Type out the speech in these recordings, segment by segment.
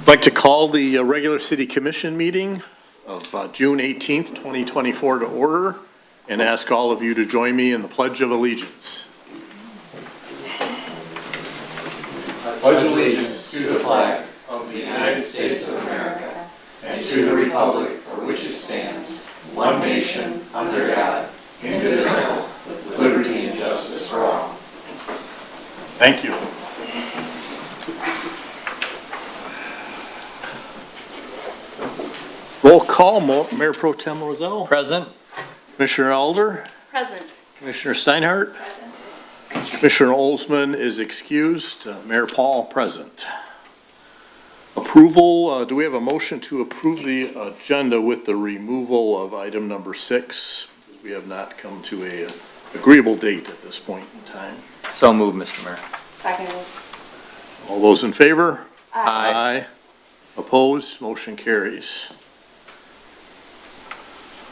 like to call the regular city commission meeting of June 18th, 2024 to order and ask all of you to join me in the Pledge of Allegiance. I pledge allegiance to the flag of the United States of America and to the republic for which it stands, one nation, under God, indivisible, with liberty and justice for all. Thank you. Roll call, Mayor Pro Tem Roselle. Present. Commissioner Alder. Present. Commissioner Steinhardt. Present. Commissioner Olsman is excused. Mayor Paul present. Approval, do we have a motion to approve the agenda with the removal of item number 6? We have not come to a agreeable date at this point in time. So moved, Mr. Mayor. Second. All those in favor? Aye. Opposed? Motion carries.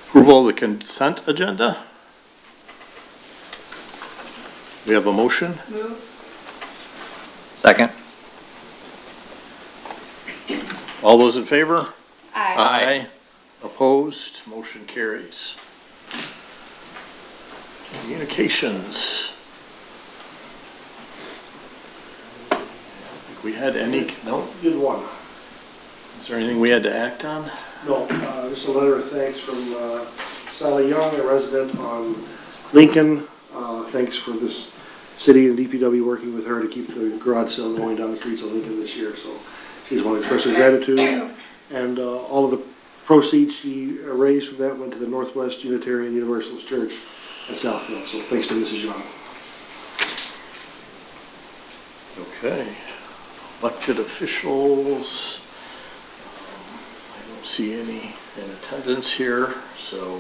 Approval of the consent agenda. We have a motion. Move. Second. All those in favor? Aye. Opposed? Motion carries. Communications. I think we had any, no? Did one. Is there anything we had to act on? No, just a letter of thanks from Sally Young, a resident on Lincoln. Thanks for this city and DPW working with her to keep the garage sale going down the streets of Lincoln this year. So she's want to express her gratitude. And all of the proceeds she raised from that went to the Northwest Unitarian Universalist Church in Southfield. So thanks to Mrs. Young. Okay. Elected officials. I don't see any in attendance here, so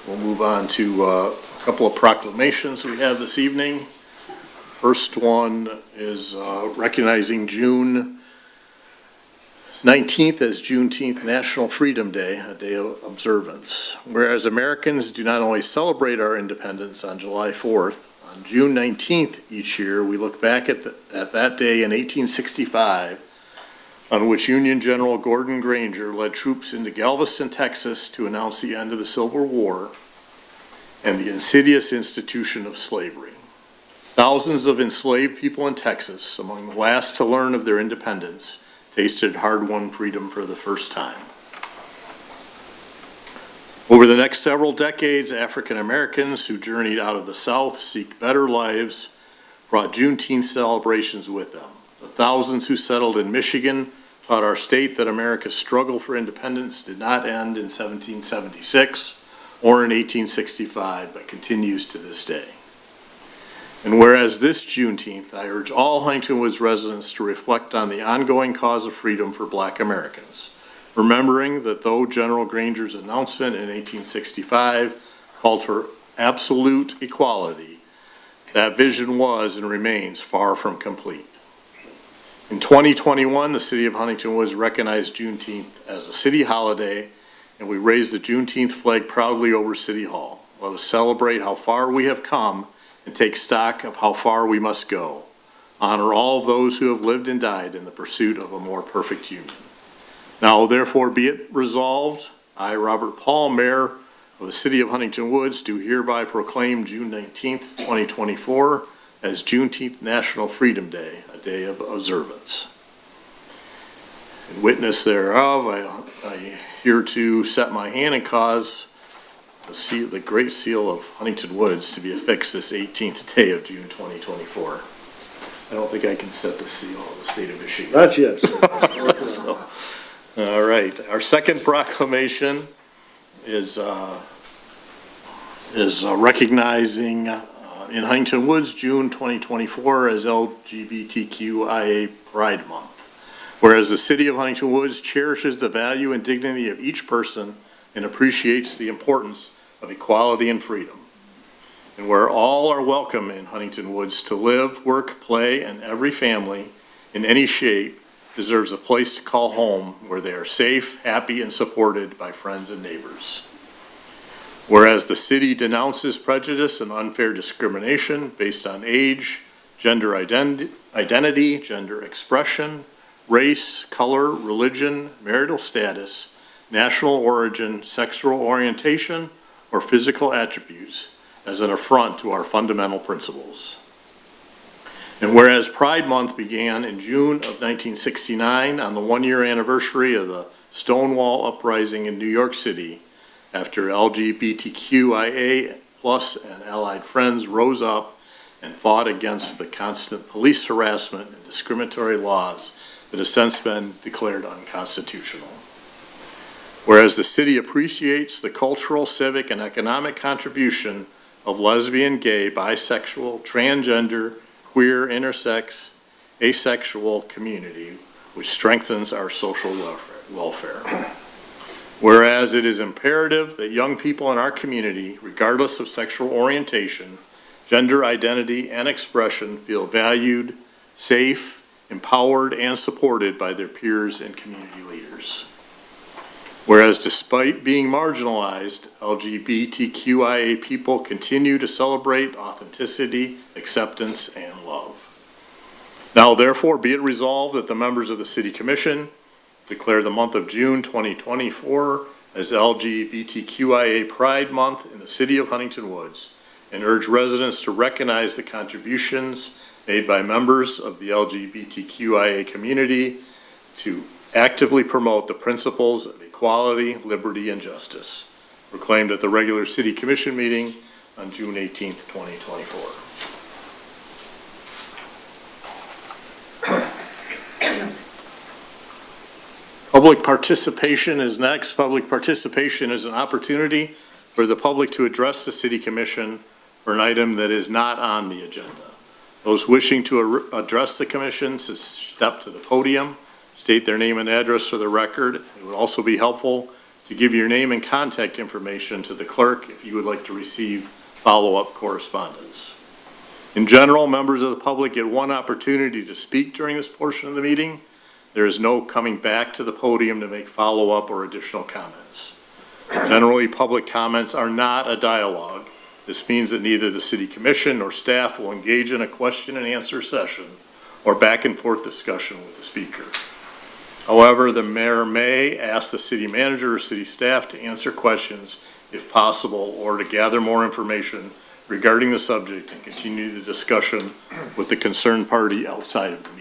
we'll move on to a couple of proclamations we have this evening. First one is recognizing June 19th as Juneteenth National Freedom Day, a day of observance. Whereas Americans do not only celebrate our independence on July 4th, on June 19th each year, we look back at that day in 1865, on which Union General Gordon Granger led troops into Galveston, Texas to announce the end of the Civil War and the insidious institution of slavery. Thousands of enslaved people in Texas, among the last to learn of their independence, tasted hard-won freedom for the first time. Over the next several decades, African Americans who journeyed out of the South seek better lives brought Juneteenth celebrations with them. The thousands who settled in Michigan taught our state that America's struggle for independence did not end in 1776 or in 1865, but continues to this day. And whereas this Juneteenth, I urge all Huntington Woods residents to reflect on the ongoing cause of freedom for Black Americans, remembering that though General Granger's announcement in 1865 called for absolute equality, that vision was and remains far from complete. In 2021, the City of Huntington Woods recognized Juneteenth as a city holiday, and we raised the Juneteenth flag proudly over City Hall. Let us celebrate how far we have come and take stock of how far we must go. Honor all of those who have lived and died in the pursuit of a more perfect union. Now, therefore, be it resolved, I, Robert Paul, Mayor of the City of Huntington Woods, do hereby proclaim June 19th, 2024 as Juneteenth National Freedom Day, a day of observance. In witness thereof, I hereto set my hand and cause the great seal of Huntington Woods to be affixed this 18th day of June 2024. I don't think I can set the seal of the state of Michigan. Not yet, sir. All right, our second proclamation is recognizing in Huntington Woods June 2024 as LGBTQIA Pride Month. Whereas the City of Huntington Woods cherishes the value and dignity of each person and appreciates the importance of equality and freedom. And where all are welcome in Huntington Woods to live, work, play, and every family in any shape deserves a place to call home where they are safe, happy, and supported by friends and neighbors. Whereas the city denounces prejudice and unfair discrimination based on age, gender identity, gender expression, race, color, religion, marital status, national origin, sexual orientation, or physical attributes as an affront to our fundamental principles. And whereas Pride Month began in June of 1969 on the one-year anniversary of the Stonewall Uprising in New York City, after LGBTQIA+ and allied friends rose up and fought against the constant police harassment and discriminatory laws that have since been declared unconstitutional. Whereas the city appreciates the cultural, civic, and economic contribution of lesbian, gay, bisexual, transgender, queer, intersex, asexual community, which strengthens our social welfare. Whereas it is imperative that young people in our community, regardless of sexual orientation, gender identity, and expression, feel valued, safe, empowered, and supported by their peers and community leaders. Whereas despite being marginalized, LGBTQIA people continue to celebrate authenticity, acceptance, and love. Now therefore be it resolved that the members of the City Commission declare the month of June 2024 as LGBTQIA Pride Month in the City of Huntington Woods, and urge residents to recognize the contributions made by members of the LGBTQIA community to actively promote the principles of equality, liberty, and justice, proclaimed at the regular City Commission meeting on June 18th, 2024. Public participation is next. Public participation is an opportunity for the public to address the City Commission for an item that is not on the agenda. Those wishing to address the Commission should step to the podium, state their name and address for the record. It would also be helpful to give your name and contact information to the clerk if you would like to receive follow-up correspondence. In general, members of the public get one opportunity to speak during this portion of the meeting. There is no coming back to the podium to make follow-up or additional comments. Generally, public comments are not a dialogue. This means that neither the City Commission nor staff will engage in a question and answer session or back and forth discussion with the speaker. However, the mayor may ask the city manager or city staff to answer questions if possible, or to gather more information regarding the subject and continue the discussion with the concerned party outside of the meeting.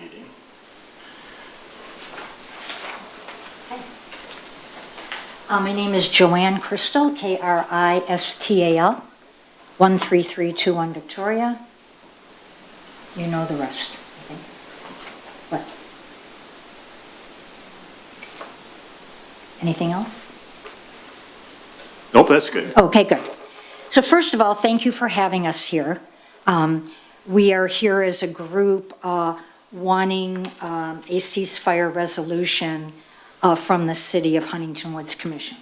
My name is Joanne Crystal, Kristal, 13321 Victoria. You know the rest, I think. What? Anything else? Nope, that's good. Okay, good. So first of all, thank you for having us here. We are here as a group wanting a ceasefire resolution from the City of Huntington Woods Commission.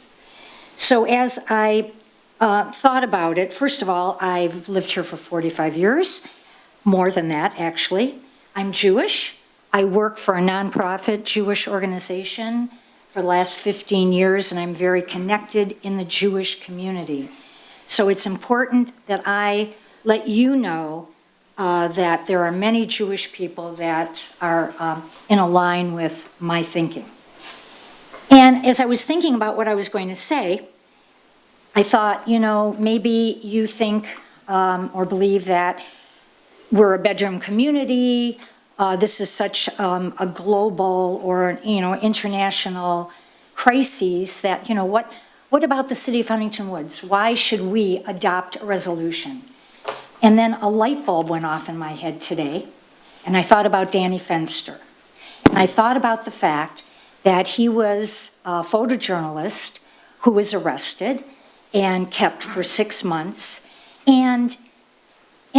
So as I thought about it, first of all, I've lived here for 45 years, more than that, actually. I'm Jewish. I work for a nonprofit Jewish organization for the last 15 years, and I'm very connected in the Jewish community. So it's important that I let you know that there are many Jewish people that are in a line with my thinking. And as I was thinking about what I was going to say, I thought, you know, maybe you think or believe that we're a bedroom community. This is such a global or, you know, international crisis that, you know, what about the City of Huntington Woods? Why should we adopt a resolution? And then a light bulb went off in my head today, and I thought about Danny Fenster. And I thought about the fact that he was a photojournalist who was arrested and kept for 6 months. And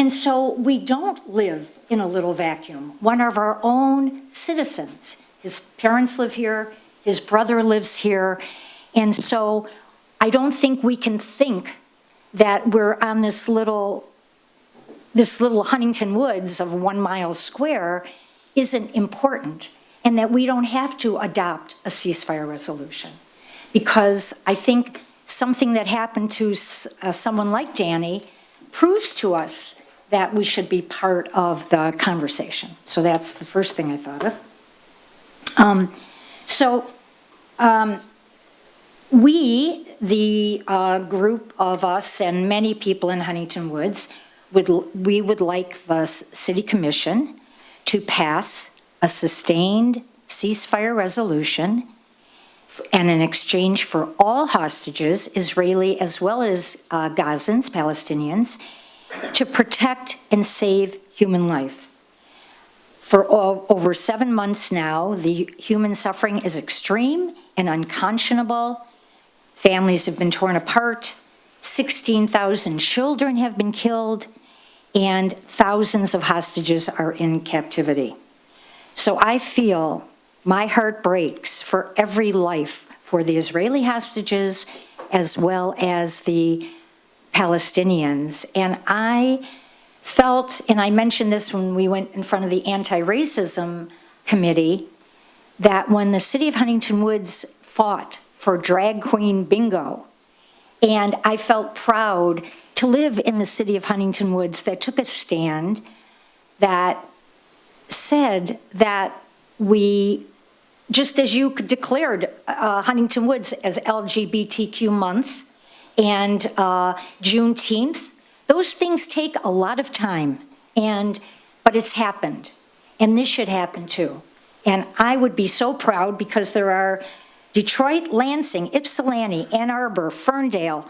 so we don't live in a little vacuum. One of our own citizens, his parents live here, his brother lives here, and so I don't think we can think that we're on this little Huntington Woods of 1 mile square isn't important, and that we don't have to adopt a ceasefire resolution. Because I think something that happened to someone like Danny proves to us that we should be part of the conversation. So that's the first thing I thought of. So we, the group of us and many people in Huntington Woods, we would like the city commission to pass a sustained ceasefire resolution and in exchange for all hostages, Israeli as well as Gazans, Palestinians, to protect and save human life. For over 7 months now, the human suffering is extreme and unconscionable. Families have been torn apart, 16,000 children have been killed, and thousands of hostages are in captivity. So I feel my heart breaks for every life, for the Israeli hostages as well as the Palestinians. And I felt, and I mentioned this when we went in front of the Anti-Racism Committee, that when the city of Huntington Woods fought for drag queen bingo, and I felt proud to live in the city of Huntington Woods that took a stand that said that we, just as you declared Huntington Woods as LGBTQ month and Juneteenth, those things take a lot of time, but it's happened, and this should happen too. And I would be so proud because there are Detroit, Lansing, Ypsilanti, Ann Arbor, Ferndale,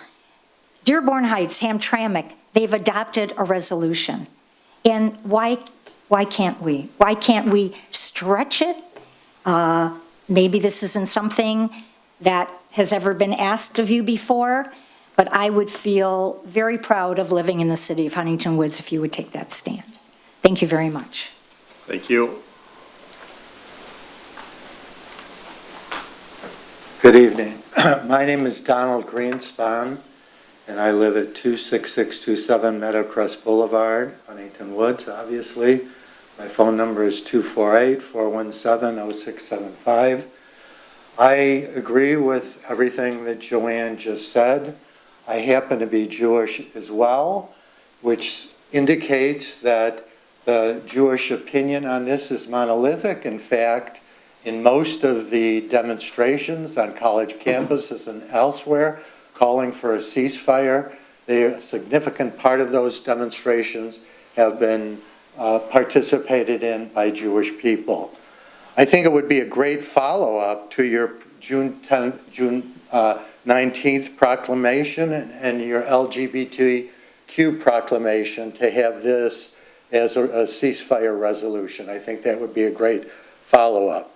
Dearborn Heights, Hamtramck, they've adopted a resolution. And why can't we? Why can't we stretch it? Maybe this isn't something that has ever been asked of you before, but I would feel very proud of living in the city of Huntington Woods if you would take that stand. Thank you very much. Thank you. Good evening. My name is Donald Greenspan, and I live at 26627 Meadowcrest Boulevard, Huntington Woods, obviously. My phone number is 248-417-0675. I agree with everything that Joanne just said. I happen to be Jewish as well, which indicates that the Jewish opinion on this is monolithic. In fact, in most of the demonstrations on college campuses and elsewhere calling for a ceasefire, a significant part of those demonstrations have been participated in by Jewish people. I think it would be a great follow-up to your June 19th proclamation and your LGBTQ proclamation to have this as a ceasefire resolution. I think that would be a great follow-up.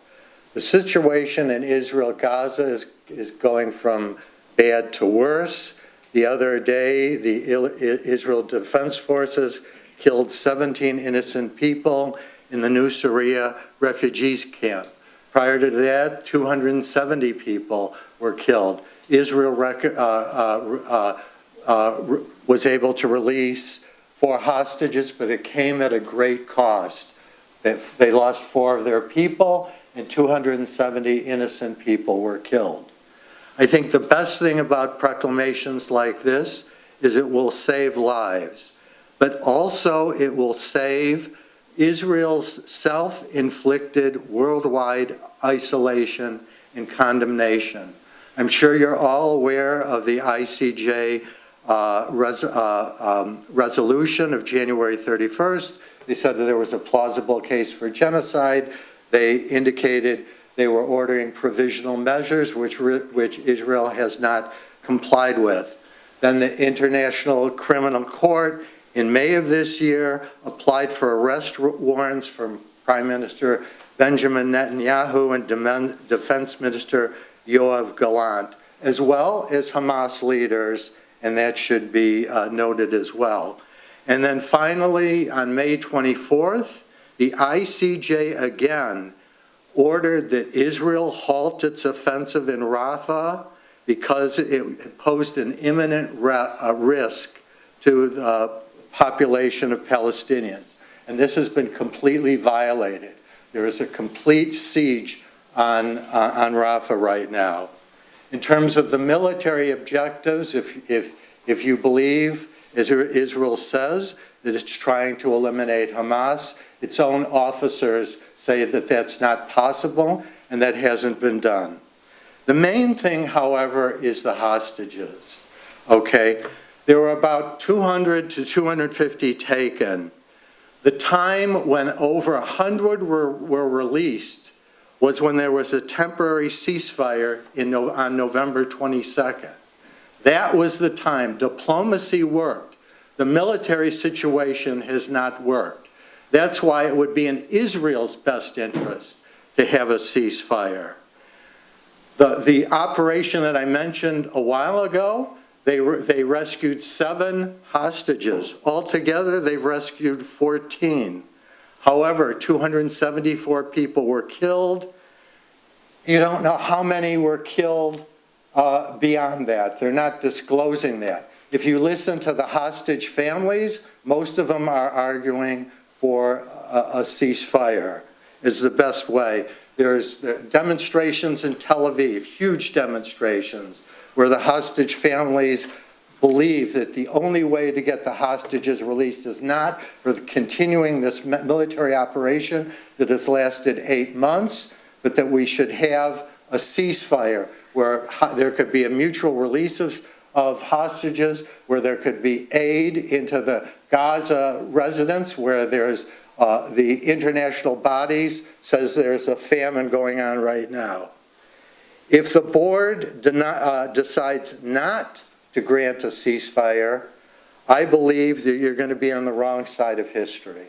The situation in Israel, Gaza is going from bad to worse. The other day, the Israel Defense Forces killed 17 innocent people in the New Syria refugees camp. Prior to that, 270 people were killed. Israel was able to release 4 hostages, but it came at a great cost. They lost 4 of their people, and 270 innocent people were killed. I think the best thing about proclamations like this is it will save lives, but also it will save Israel's self-inflicted worldwide isolation and condemnation. I'm sure you're all aware of the ICJ resolution of January 31st. They said that there was a plausible case for genocide. They indicated they were ordering provisional measures, which Israel has not complied with. Then the International Criminal Court in May of this year applied for arrest warrants from Prime Minister Benjamin Netanyahu and Defense Minister Yoav Gallant, as well as Hamas leaders, and that should be noted as well. And then finally, on May 24th, the ICJ again ordered that Israel halt its offensive in Rafah because it posed an imminent risk to the population of Palestinians. And this has been completely violated. There is a complete siege on Rafah right now. In terms of the military objectives, if you believe, as Israel says, that it's trying to eliminate Hamas, its own officers say that that's not possible, and that hasn't been done. The main thing, however, is the hostages, okay? There were about 200 to 250 taken. The time when over 100 were released was when there was a temporary ceasefire on November 22nd. That was the time. Diplomacy worked. The military situation has not worked. That's why it would be in Israel's best interest to have a ceasefire. The operation that I mentioned a while ago, they rescued 7 hostages. Altogether, they've rescued 14. However, 274 people were killed. You don't know how many were killed beyond that. They're not disclosing that. If you listen to the hostage families, most of them are arguing for a ceasefire is the best way. There's demonstrations in Tel Aviv, huge demonstrations, where the hostage families believe that the only way to get the hostages released is not for continuing this military operation that has lasted 8 months, but that we should have a ceasefire where there could be a mutual release of hostages, where there could be aid into the Gaza residents, where there's the international bodies says there's a famine going on right now. If the board decides not to grant a ceasefire, I believe that you're going to be on the wrong side of history.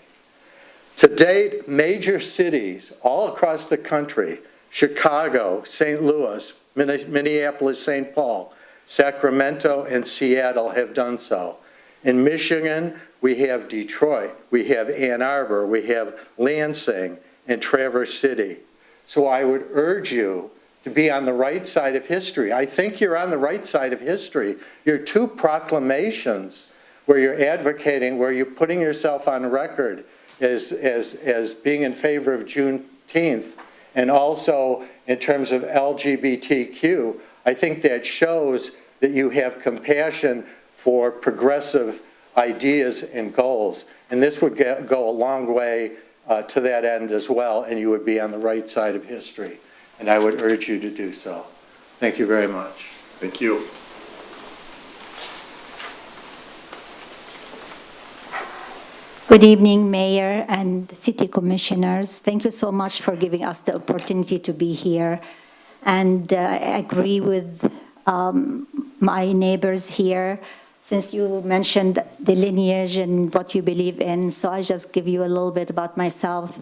To date, major cities all across the country, Chicago, St. Louis, Minneapolis, St. Paul, Sacramento, and Seattle have done so. In Michigan, we have Detroit, we have Ann Arbor, we have Lansing, and Traverse City. So I would urge you to be on the right side of history. I think you're on the right side of history. Your 2 proclamations where you're advocating, where you're putting yourself on record as being in favor of Juneteenth, and also in terms of LGBTQ, I think that shows that you have compassion for progressive ideas and goals. And this would go a long way to that end as well, and you would be on the right side of history. And I would urge you to do so. Thank you very much. Thank you. Good evening, Mayor and City Commissioners. Thank you so much for giving us the opportunity to be here. And I agree with my neighbors here, since you mentioned the lineage and what you believe in. So I just give you a little bit about myself.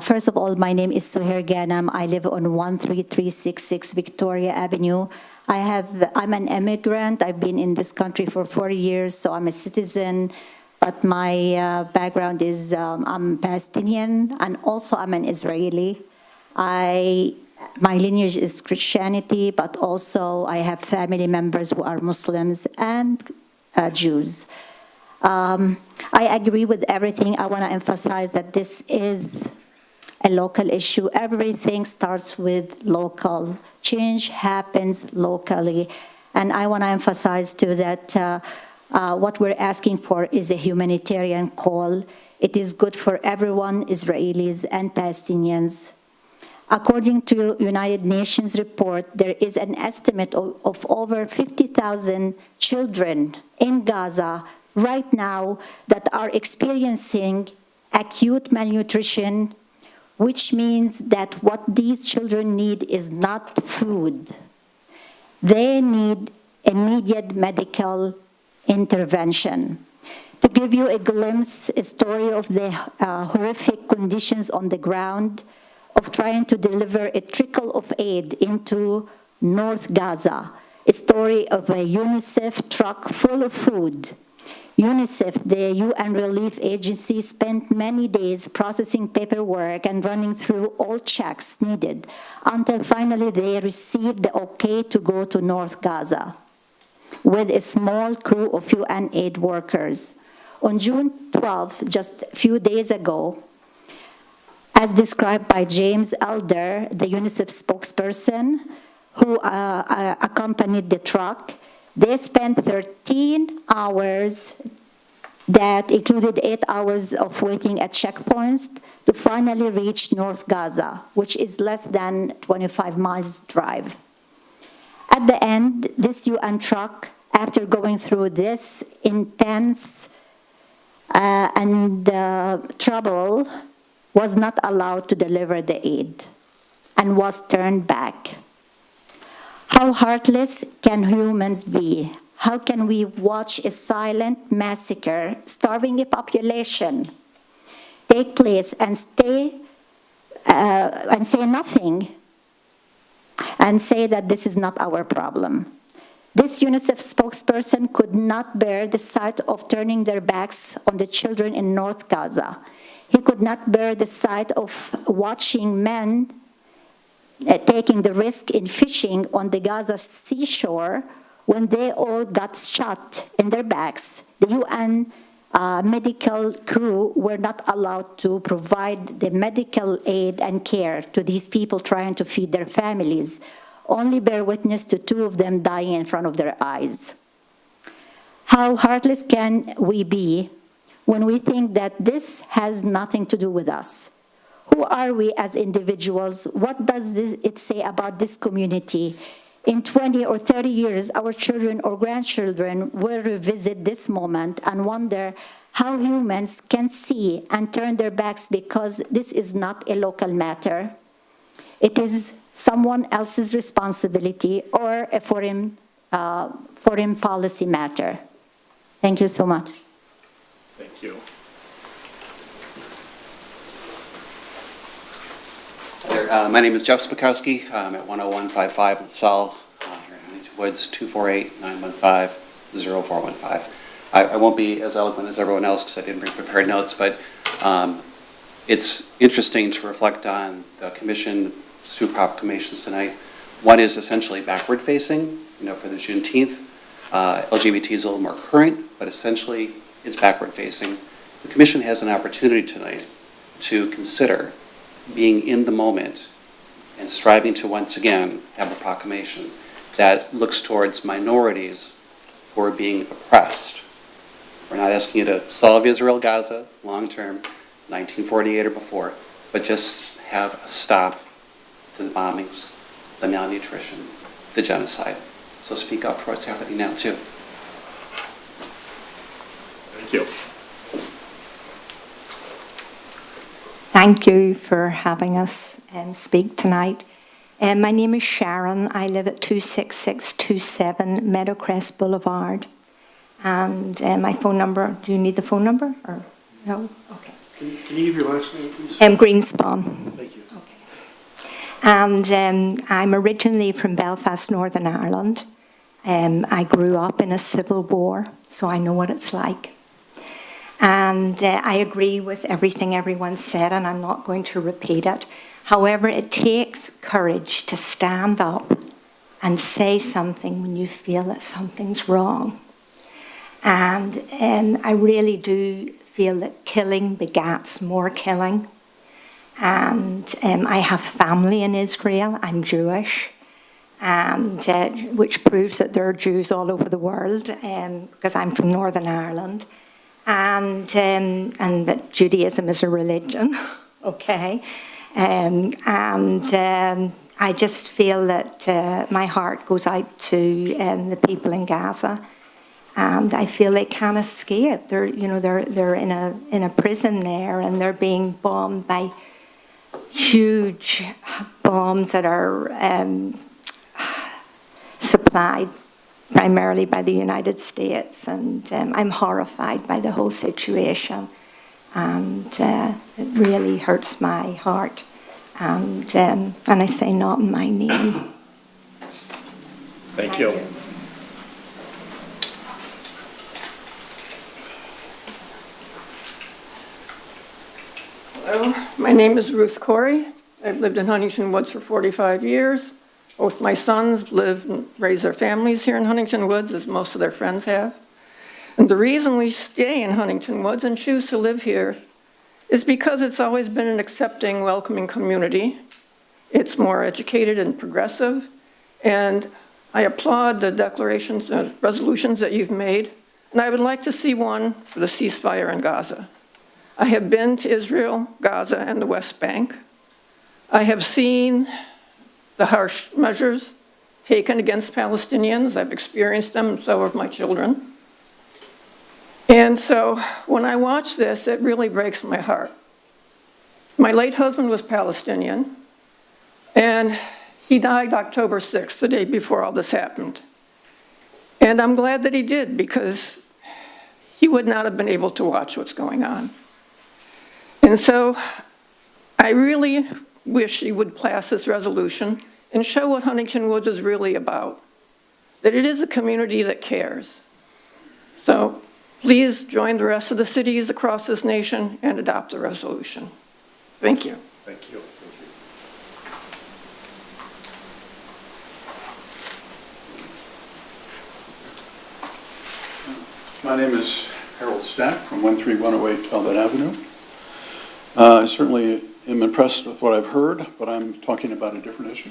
First of all, my name is Suhair Ghanem. I live on 13366 Victoria Avenue. I'm an immigrant. I've been in this country for 40 years, so I'm a citizen. But my background is I'm Palestinian, and also I'm an Israeli. My lineage is Christianity, but also I have family members who are Muslims and Jews. I agree with everything. I want to emphasize that this is a local issue. Everything starts with local. Change happens locally. And I want to emphasize too that what we're asking for is a humanitarian call. It is good for everyone, Israelis and Palestinians. According to United Nations report, there is an estimate of over 50,000 children in Gaza right now that are experiencing acute malnutrition, which means that what these children need is not food. They need immediate medical intervention. To give you a glimpse, a story of the horrific conditions on the ground of trying to deliver a trickle of aid into North Gaza, a story of a UNICEF truck full of food. UNICEF, the UN Relief Agency, spent many days processing paperwork and running through all checks needed until finally they received the okay to go to North Gaza with a small crew of UN aid workers. On June 12, just a few days ago, as described by James Elder, the UNICEF spokesperson who accompanied the truck, they spent 13 hours that included 8 hours of waiting at checkpoints to finally reach North Gaza, which is less than 25 miles drive. At the end, this UN truck, after going through this intense trouble, was not allowed to deliver the aid and was turned back. How heartless can humans be? How can we watch a silent massacre, starving a population, take place and say nothing and say that this is not our problem? This UNICEF spokesperson could not bear the sight of turning their backs on the children in North Gaza. He could not bear the sight of watching men taking the risk in fishing on the Gaza seashore when they all got shot in their backs. The UN medical crew were not allowed to provide the medical aid and care to these people trying to feed their families, only bear witness to 2 of them dying in front of their eyes. How heartless can we be when we think that this has nothing to do with us? Who are we as individuals? What does it say about this community? In 20 or 30 years, our children or grandchildren will revisit this moment and wonder how humans can see and turn their backs because this is not a local matter. It is someone else's responsibility or a foreign policy matter. Thank you so much. Thank you. My name is Jeff Spakowski. I'm at 10155 LaSalle, here in Huntington Woods, 248-915-0415. I won't be as eloquent as everyone else because I didn't bring prepared notes, but it's interesting to reflect on the commission, 2 proclamations tonight. One is essentially backward-facing, for the Juneteenth. LGBT is a little more current, but essentially it's backward-facing. The commission has an opportunity tonight to consider being in the moment and striving to once again have a proclamation that looks towards minorities who are being oppressed. We're not asking you to solve Israel-Gaza long-term, 1948 or before, but just have a stop to the bombings, the malnutrition, the genocide. So speak up for what's happening now, too. Thank you. Thank you for having us speak tonight. My name is Sharon. I live at 26627 Meadowcrest Boulevard. And my phone number, do you need the phone number? Or no? Okay. Can you give your last name, please? Greenspan. Thank you. Okay. And I'm originally from Belfast, Northern Ireland. I grew up in a civil war, so I know what it's like. And I agree with everything everyone said, and I'm not going to repeat it. However, it takes courage to stand up and say something when you feel that something's wrong. And I really do feel that killing begats more killing. And I have family in Israel. I'm Jewish, and which proves that there are Jews all over the world, because I'm from Northern Ireland. And that Judaism is a religion, okay? I just feel that my heart goes out to the people in Gaza, and I feel they can't escape. They're in a prison there, and they're being bombed by huge bombs that are supplied primarily by the United States, and I'm horrified by the whole situation, and it really hurts my heart, and I say not in my name. Thank you. Hello, my name is Ruth Corey. I've lived in Huntington Woods for 45 years. Both my sons live and raise their families here in Huntington Woods, as most of their friends have. And the reason we stay in Huntington Woods and choose to live here is because it's always been an accepting, welcoming community. It's more educated and progressive. And I applaud the declarations, resolutions that you've made and I would like to see one for the ceasefire in Gaza. I have been to Israel, Gaza, and the West Bank. I have seen the harsh measures taken against Palestinians. I've experienced them, and so have my children. And so when I watch this, it really breaks my heart. My late husband was Palestinian, and he died October 6th, the day before all this happened. And I'm glad that he did, because he would not have been able to watch what's going on. And so I really wish he would pass this resolution and show what Huntington Woods is really about, that it is a community that cares. So please join the rest of the cities across this nation and adopt the resolution. Thank you. Thank you. My name is Harold Stack from 13108 Talbot Avenue. I certainly am impressed with what I've heard, but I'm talking about a different issue.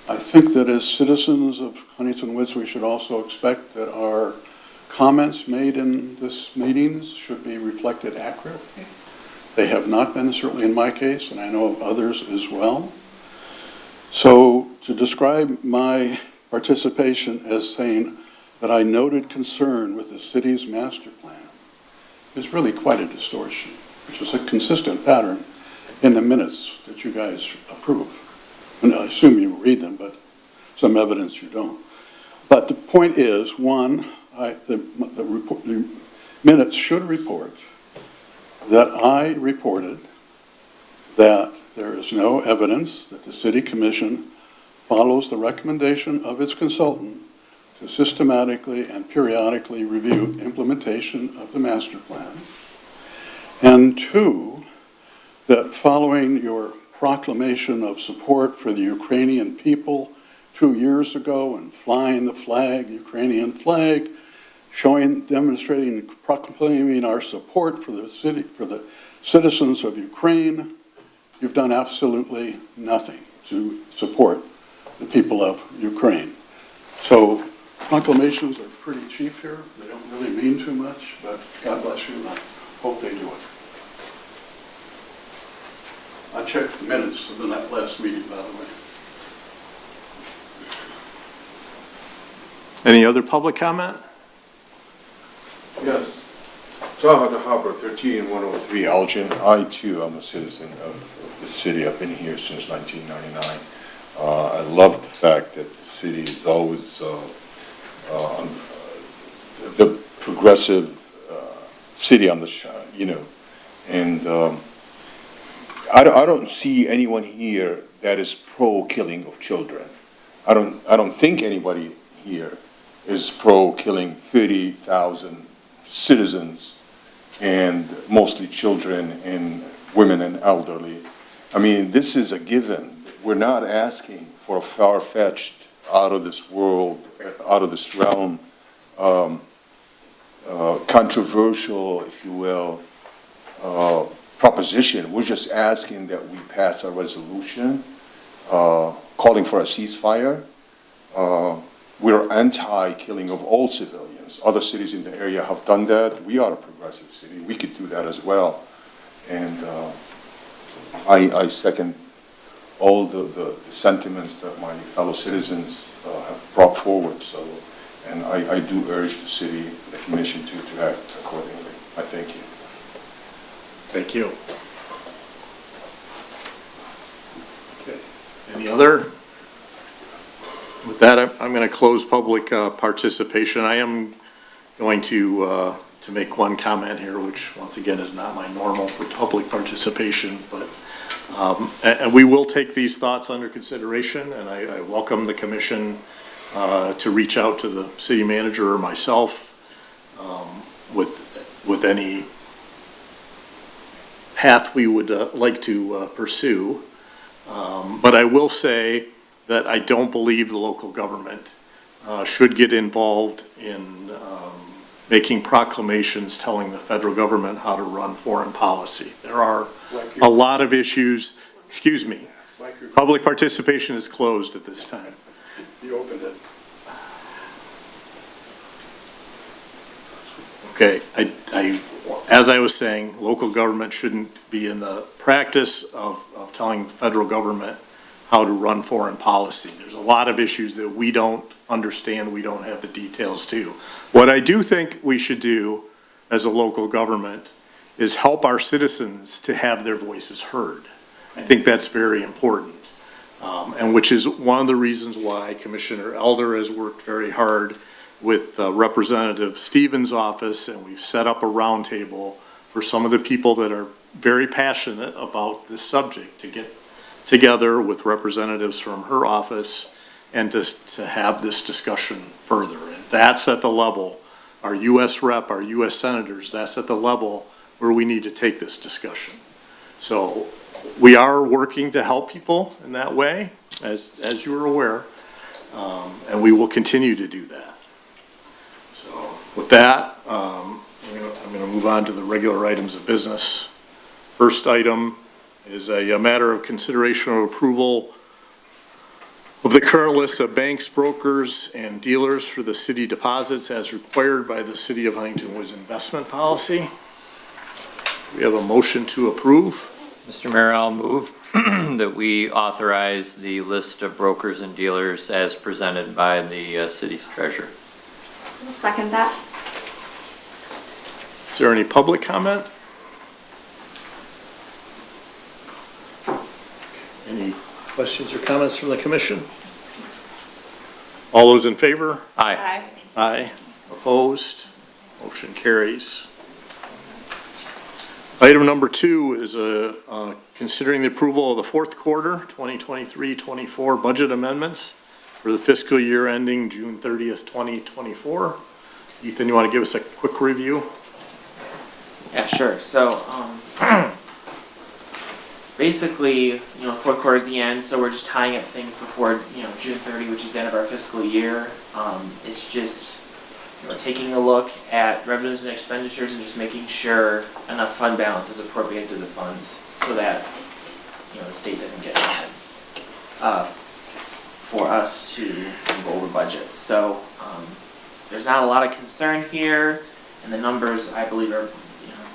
I think that as citizens of Huntington Woods, we should also expect that our comments made in this meetings should be reflected accurately. They have not been, certainly in my case, and I know of others as well. So to describe my participation as saying that I noted concern with the city's master plan is really quite a distortion, which is a consistent pattern in the minutes that you guys approve. And I assume you read them, but some evidence you don't. But the point is, one, the minutes should report that I reported that there is no evidence that the City Commission follows the recommendation of its consultant to systematically and periodically review implementation of the master plan. And two, that following your proclamation of support for the Ukrainian people 2 years ago and flying the flag, Ukrainian flag, demonstrating, proclaiming our support for the citizens of Ukraine, you've done absolutely nothing to support the people of Ukraine. So proclamations are pretty cheap here. They don't really mean too much, but God bless you, and I hope they do it. I checked the minutes of the last meeting, by the way. Any other public comment? Yes. Taha Harbor, 13103 Elgin. I too am a citizen of the city. I've been here since 1999. I love the fact that the city is always the progressive city on the and I don't see anyone here that is pro killing of children. I don't think anybody here is pro killing 30,000 citizens, and mostly children and women and elderly. I mean, this is a given. We're not asking for a far-fetched, out of this world, out of this realm, controversial, if you will, proposition. We're just asking that we pass a resolution calling for a ceasefire. We're anti-killing of all civilians. Other cities in the area have done that. We are a progressive city. We could do that as well. And I second all the sentiments that my fellow citizens have brought forward. So, and I do urge the city, the commission to act accordingly. I thank you. Thank you. Okay. Any other? With that, I'm going to close public participation. I am going to make one comment here, which once again is not my normal for public participation, but and we will take these thoughts under consideration, and I welcome the commission to reach out to the city manager or myself with any path we would like to pursue. But I will say that I don't believe the local government should get involved in making proclamations telling the federal government how to run foreign policy. There are a lot of issues. Excuse me. Public participation is closed at this time. You opened it. Okay, as I was saying, local government shouldn't be in the practice of telling the federal government how to run foreign policy. There's a lot of issues that we don't understand, we don't have the details to. What I do think we should do as a local government is help our citizens to have their voices heard. I think that's very important. And which is one of the reasons why Commissioner Elder has worked very hard with Representative Stevens' office, and we've set up a roundtable for some of the people that are very passionate about this subject to get together with representatives from her office and to have this discussion further. And that's at the level, our U.S. rep, our U.S. senators, that's at the level where we need to take this discussion. So we are working to help people in that way, as you are aware, and we will continue to do that. So with that, I'm going to move on to the regular items of business. First item is a matter of consideration of approval of the current list of banks, brokers, and dealers for the city deposits as required by the City of Huntington Woods investment policy. We have a motion to approve. Mr. Mayor, I'll move that we authorize the list of brokers and dealers as presented by the city's treasurer. I'll second that. Is there any public comment? Any questions or comments from the commission? All those in favor? Aye. Aye. Opposed? Motion carries. Item number 2 is considering the approval of the fourth quarter 2023-24 budget amendments for the fiscal year ending June 30th, 2024. Ethan, you want to give us a quick review? Yeah, sure. So, basically, fourth quarter is the end, so we're just tying up things before, June 30, which is the end of our fiscal year. It's just, taking a look at revenues and expenditures and just making sure enough fund balance is appropriated to the funds so that, the state doesn't get mad for us to go over budget. So, there's not a lot of concern here, and the numbers, I believe, are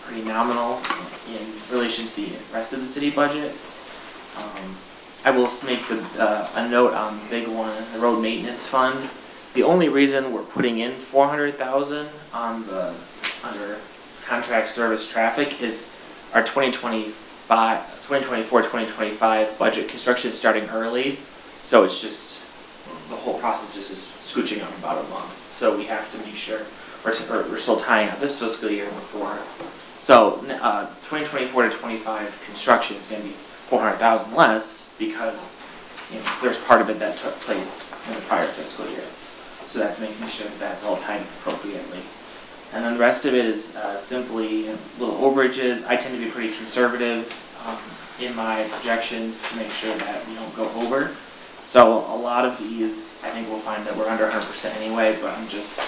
pretty nominal in relation to the rest of the city budget. I will make a note on the big one, the road maintenance fund. The only reason we're putting in $400,000 on the under contract service traffic is our 2024-2025 budget construction is starting early, so it's just the whole process just is scooching up about a month. So we have to make sure we're still tying up this fiscal year before. So 2024 to 25 construction is going to be $400,000 less because there's part of it that took place in the prior fiscal year. So that's making sure that that's all tied appropriately. And then the rest of it is simply little overages. I tend to be pretty conservative in my projections to make sure that we don't go over. So a lot of these, I think we'll find that we're under 100% anyway, but I'm just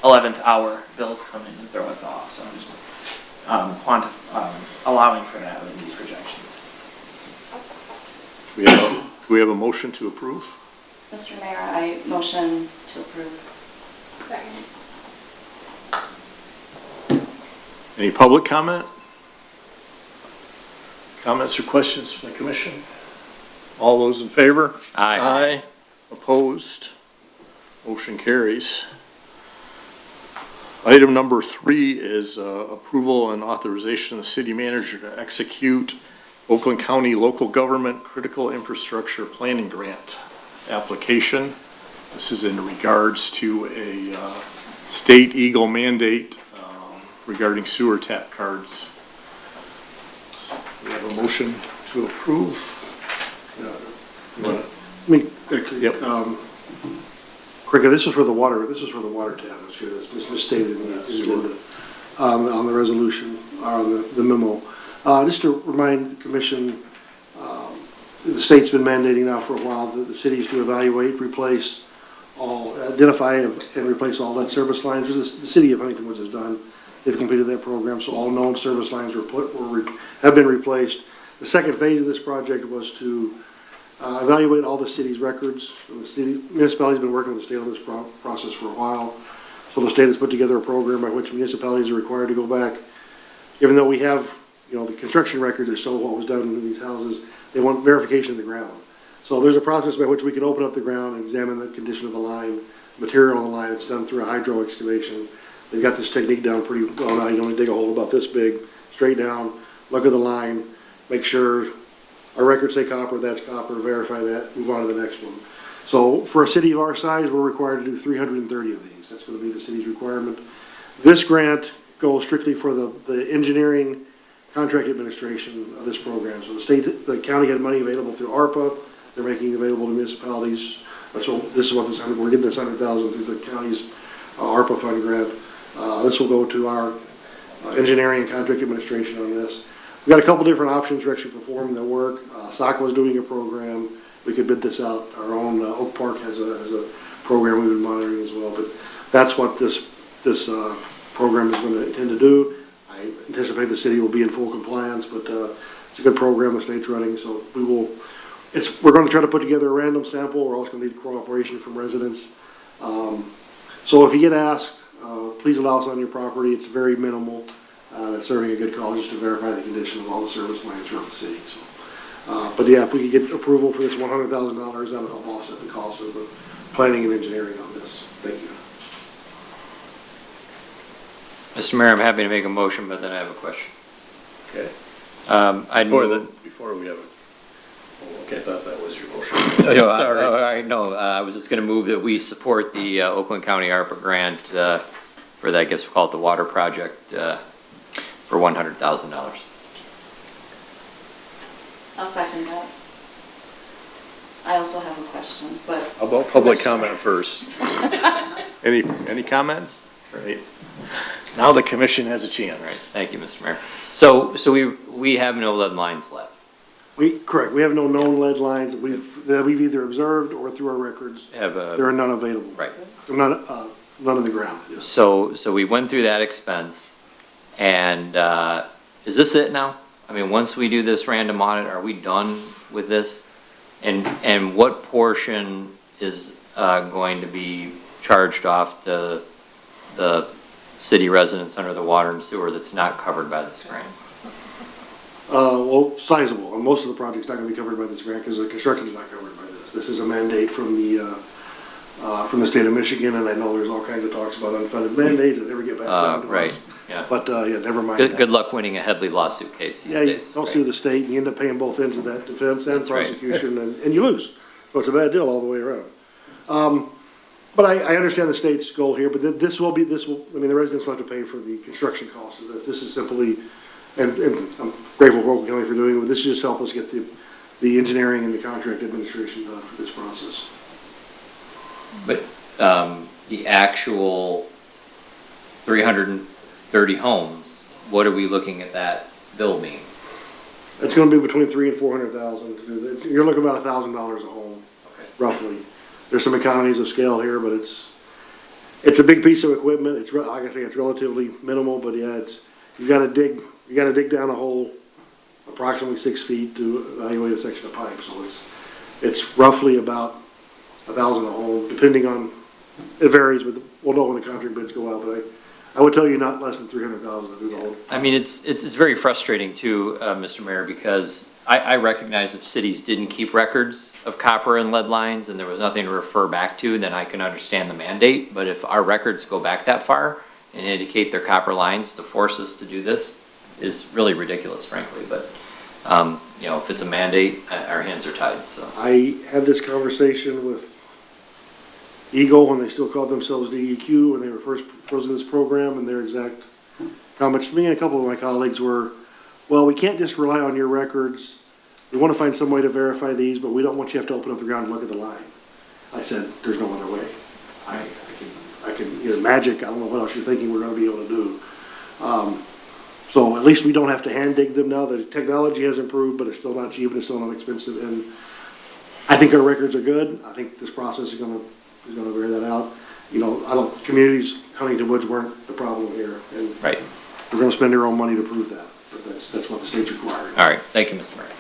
11th hour bills come in and throw us off. So I'm just allowing for that in these projections. Do we have a motion to approve? Mr. Mayor, I motion to approve. Second. Any public comment? Comments or questions from the commission? All those in favor? Aye. Aye. Opposed? Motion carries. Item number 3 is approval and authorization of the city manager to execute Oakland County Local Government Critical Infrastructure Planning Grant application. This is in regards to a state Eagle mandate regarding sewer tap cards. We have a motion to approve. Yep. Quicker, this was for the water tab, that's misstated in the agenda, on the resolution, or on the memo. Just to remind the commission, the state's been mandating now for a while that the cities to evaluate, identify and replace all lead service lines. The city of Huntington Woods has done. They've completed that program, so all known service lines have been replaced. The second phase of this project was to evaluate all the city's records. The municipality's been working with the state on this process for a while. So the state has put together a program by which municipalities are required to go back. Even though we have, the construction records that show what was done in these houses, they want verification of the ground. So there's a process by which we can open up the ground and examine the condition of the line, material on the line. It's done through a hydro excavation. They've got this technique down pretty well now. You only dig a hole about this big, straight down, look at the line, make sure our records say copper, that's copper, verify that, move on to the next one. So for a city of our size, we're required to do 330 of these. That's going to be the city's requirement. This grant goes strictly for the engineering contract administration of this program. So the county had money available through ARPA. They're making it available to municipalities. So this is what we're getting this $100,000 through the county's ARPA fund grant. This will go to our engineering and contract administration on this. We've got a couple different options for actually performing the work. SACWA is doing a program. We could bid this out. Our own Oak Park has a program we've been monitoring as well. But that's what this program is going to intend to do. I anticipate the city will be in full compliance, but it's a good program the state's running. So we're going to try to put together a random sample. We're also going to need cooperation from residents. So if you get asked, please allow us on your property. It's very minimal. It's serving a good cause just to verify the condition of all the service lines throughout the city. So, but yeah, if we could get approval for this $100,000, that'll help offset the cost of the planning and engineering on this. Thank you. Mr. Mayor, I'm happy to make a motion, but then I have a question. Okay. Before we have okay, I thought that was your motion. Sorry. All right, no, I was just going to move that we support the Oakland County ARPA grant for that, I guess we'll call it the water project, for $100,000. I'll second that. I also have a question, but. How about public comment first? Any comments? Right. Now the commission has a chance. Right, thank you, Mr. Mayor. So we have no lead lines left. Correct. We have no known lead lines that we've either observed or through our records. There are none available. Right. None in the ground. Yes. So we went through that expense, and is this it now? I mean, once we do this random audit, are we done with this? And what portion is going to be charged off to the city residents under the water and sewer that's not covered by this grant? Well, sizable. And most of the project's not going to be covered by this grant because the construction is not covered by this. This is a mandate from the state of Michigan, and I know there's all kinds of talks about unfunded mandates that never get passed down to right. us. Yeah. But yeah, never mind. Good luck winning a Headley lawsuit case these days. Don't right? sue the state, and you end up paying both ends of that defense and That's right. prosecution, and you lose. So it's a bad deal all the way around. But I understand the state's goal here, but the residents will have to pay for the construction costs of this. This is simply, and I'm grateful for Oakland County for doing it, but this is just help us get the engineering and the contract administration done for this process. But the actual 330 homes, what are we looking at that bill being? It's gonna be between $300,000 and $400,000 to do that. You're looking about $1,000 a home, roughly. There's some economies of scale here, but it's a big piece of equipment. It's, like I say, it's relatively minimal, but yeah, you gotta dig down a hole approximately 6 feet to evaluate a section of pipe. So it's roughly about $1,000 a home, depending on, it varies, but we'll know when the contract bids go out, but I would tell you not less than $300,000 to do the whole. I mean, it's very frustrating too, Mr. Mayor, because I recognize if cities didn't keep records of copper and lead lines and there was nothing to refer back to, then I can understand the mandate. But if our records go back that far and indicate their copper lines, to force us to do this is really ridiculous, frankly. But, if it's a mandate, our hands are tied, so. I had this conversation with Eagle when they still called themselves DEQ when they were first proposing this program, and their exact comments to me and a couple of my colleagues were, well, we can't just rely on your records. We want to find some way to verify these, but we don't want you to have to open up the ground and look at the line. I said, there's no other way. I can magic, I don't know what else you're thinking we're going to be able to do. So at least we don't have to hand dig them now. The technology has improved, but it's still not cheap and it's still not expensive. And I think our records are good. I think this process is going to bear that out. Communities, Huntington Woods weren't the problem here. And right. We're going to spend our own money to prove that. But that's what the state's requiring. All right. Thank you, Mr. Mayor.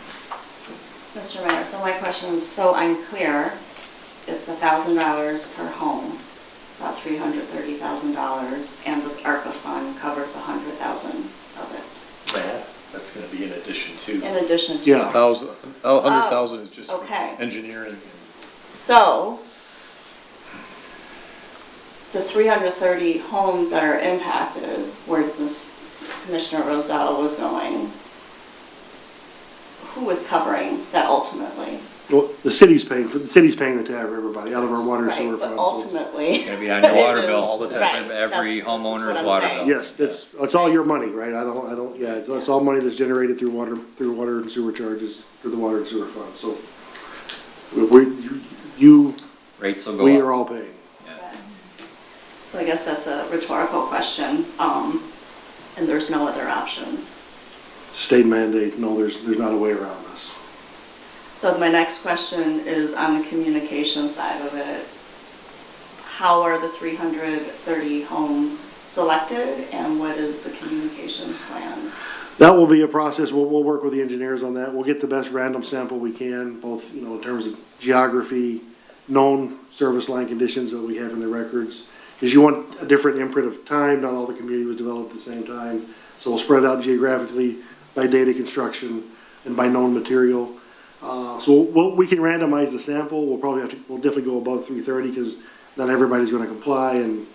Mr. Mayor, so my question is, so I'm clear, it's $1,000 per home. about $330,000, and this ARPA fund covers $100,000 of it, That's gonna be in addition to. in addition to. Yeah. 100,000 is just Okay. engineering. So, the 330 homes that are impacted, where this Commissioner Roselle was going, who is covering that ultimately? Well, the city's paying the tab for everybody out of our water and sewer Right, but funds. so- ultimately. Gonna be on your water it bill is- all the time, right, every that's homeowner's what I'm water saying. bill. Yes, it's all your money, right? Yeah, it's all money that's generated through water and sewer charges, through the water and sewer fund, so. Rates will go We up. are all paying. So I guess that's a rhetorical question, and there's no other options. State mandate, no, there's not a way around this. So my next question is on the communication side of it. How are the 330 homes selected, and what is the communications plan? That will be a process, we'll work with the engineers on that, we'll get the best random sample we can, both, in terms of geography, known service line conditions that we have in the records, because you want a different imprint of time, not all the community was developed at the same time, so we'll spread out geographically by data construction and by known material. So we can randomize the sample, we'll definitely go above 330, because not everybody's gonna comply, and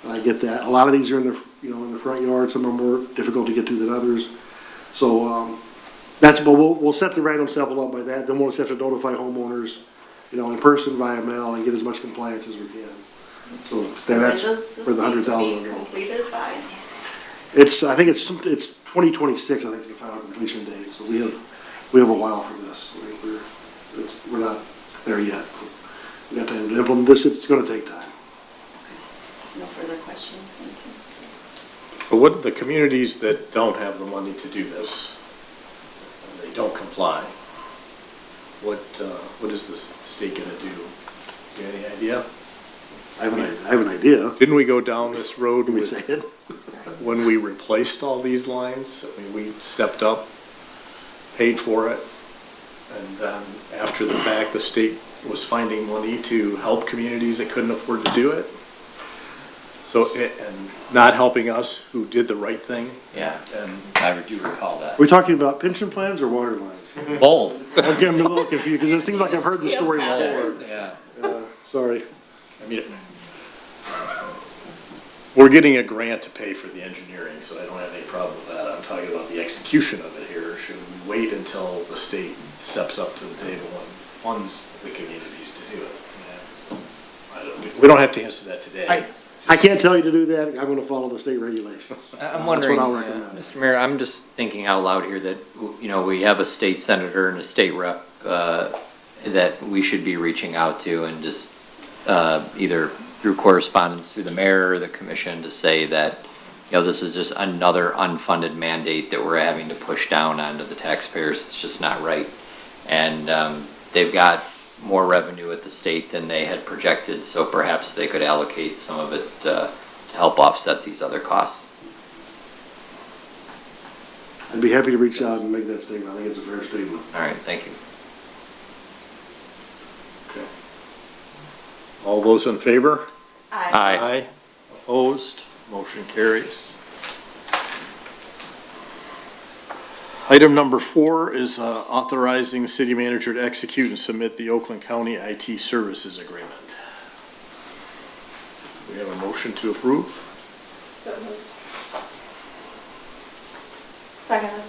I get that. A lot of these are in the front yard, some are more difficult to get to than others. So, but we'll set the random sample up by that, then we'll just have to notify homeowners, in person via mail and get as much compliance as we can. So that's When does for the this need to 100,000. be completed by? I think it's 2026, I think is the final completion date, so we have a while for this. We're not there yet. We got time to implement this, it's gonna take time. No further questions, thank you. So what, the communities that don't have the money to do this, and they don't comply, what is the state gonna do? You have any idea? I have an idea. Didn't we go down this road Can we with, say it? when we replaced all these lines? I mean, we stepped up, paid for it, and then after the fact, the state was finding money to help communities that couldn't afford to do it. So, and not helping us who did the right thing. Yeah, And I do recall that. We're talking about pension plans or water lines? Both. Okay, I'm a little confused, because it seems like I've heard the story before. Yeah. Sorry. I mean, we're getting a grant to pay for the engineering, so I don't have any problem with that. I'm talking about the execution of it here. Should we wait until the state steps up to the table and funds the communities to do it? We don't have to answer that today. I can't tell you to do that, I'm gonna follow the state regulations. I'm wondering, That's what I'll recommend. Mr. Mayor, I'm just thinking out loud here that, we have a state senator and a state rep, that we should be reaching out to and just, either through correspondence through the mayor or the commission to say that, this is just another unfunded mandate that we're having to push down onto the taxpayers. It's just not right. And, they've got more revenue at the state than they had projected, so perhaps they could allocate some of it, to help offset these other costs. I'd be happy to reach out and make that statement, I think it's a fair statement. All right, thank you. Okay. All those in favor? Aye. Opposed? Motion carries. Item number 4 is authorizing the city manager to execute and submit the Oakland County IT Services Agreement. We have a motion to approve. Second.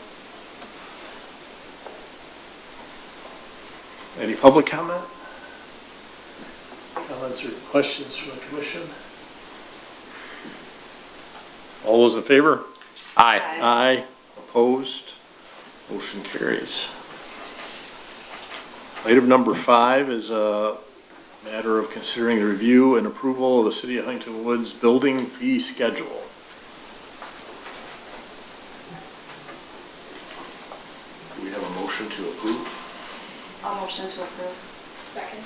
Any public comment? Comments or questions from the commission? All those in favor? Aye. Aye. Opposed? Motion carries. Item number 5 is a matter of considering the review and approval of the City of Huntington Woods building fee schedule. Do we have a motion to approve? I'll motion to approve. Second.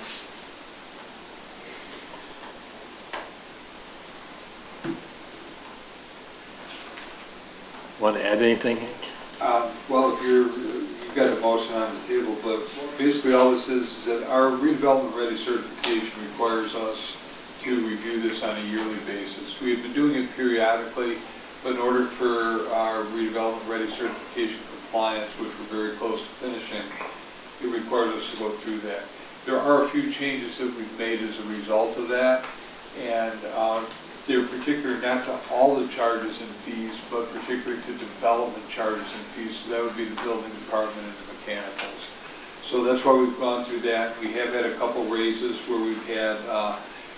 Want to add anything, Hank? Well, if you've got a motion on the table, but basically all this is that our redevelopment ready certification requires us you to review this on a yearly basis. We have been doing it periodically, but in order for our redevelopment ready certification compliance, which we're very close to finishing, it requires us to go through that. There are a few changes that we've made as a result of that, and they're particular not to all the charges and fees, but particularly to development charges and fees. So that would be the building department and the mechanicals. So that's why we've gone through that. We have had a couple raises where we've had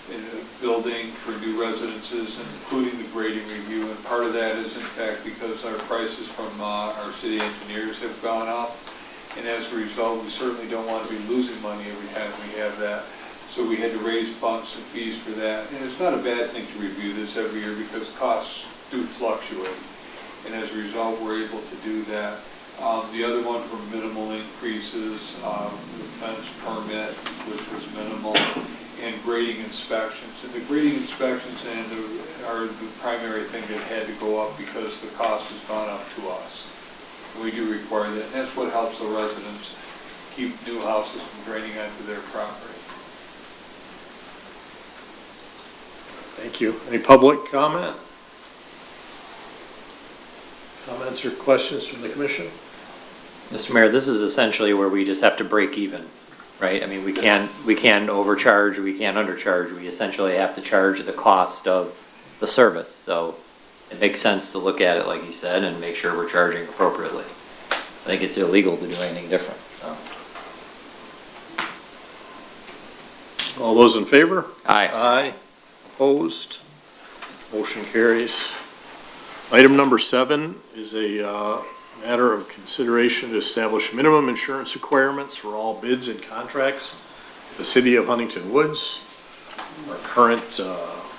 in a building for new residences, including the grading review. And part of that is in fact because our prices from our city engineers have gone up. And as a result, we certainly don't want to be losing money every time we have that. So we had to raise funds and fees for that. And it's not a bad thing to review this every year because costs do fluctuate. And as a result, we're able to do that. The other one were minimal increases, the fence permit, which was minimal, and grading inspections. And the grading inspections are the primary thing that had to go up because the cost has gone up to us. We do require that, and that's what helps the residents keep new houses from draining onto their property. Thank you. Any public comment? Comments or questions from the commission? Mr. Mayor, this is essentially where we just have to break even, right? I mean, we can't overcharge, we can't undercharge. We essentially have to charge the cost of the service. So it makes sense to look at it, like you said, and make sure we're charging appropriately. I think it's illegal to do anything different, so. All those in favor? Aye. Aye. Opposed? Motion carries. Item number 7 is a matter of consideration to establish minimum insurance requirements for all bids and contracts. The City of Huntington Woods. Our current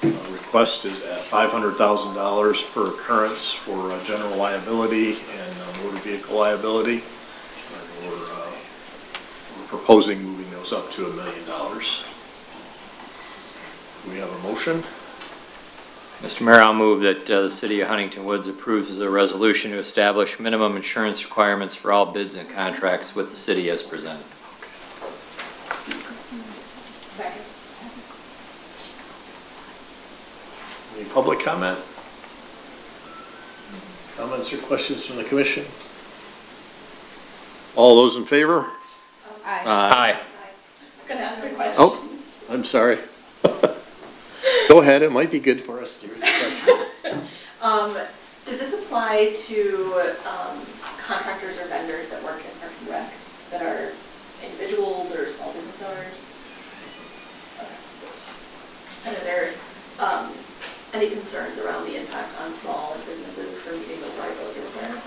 request is at $500,000 per occurrence for general liability and motor vehicle liability. We're proposing moving those up to $1 million. Do we have a motion? Mr. Mayor, I'll move that the City of Huntington Woods approves the resolution to establish minimum insurance requirements for all bids and contracts with the city as presented. Second. Any public comment? Comments or questions from the commission? All those in favor? Aye. Aye. I was gonna ask a question. Oh, I'm sorry. Go ahead, it might be good for us to read the question. Does this apply to contractors or vendors that work in Parks and Rec, that are individuals or small business owners? Okay. And are there any concerns around the impact on small businesses for meeting those liability requirements?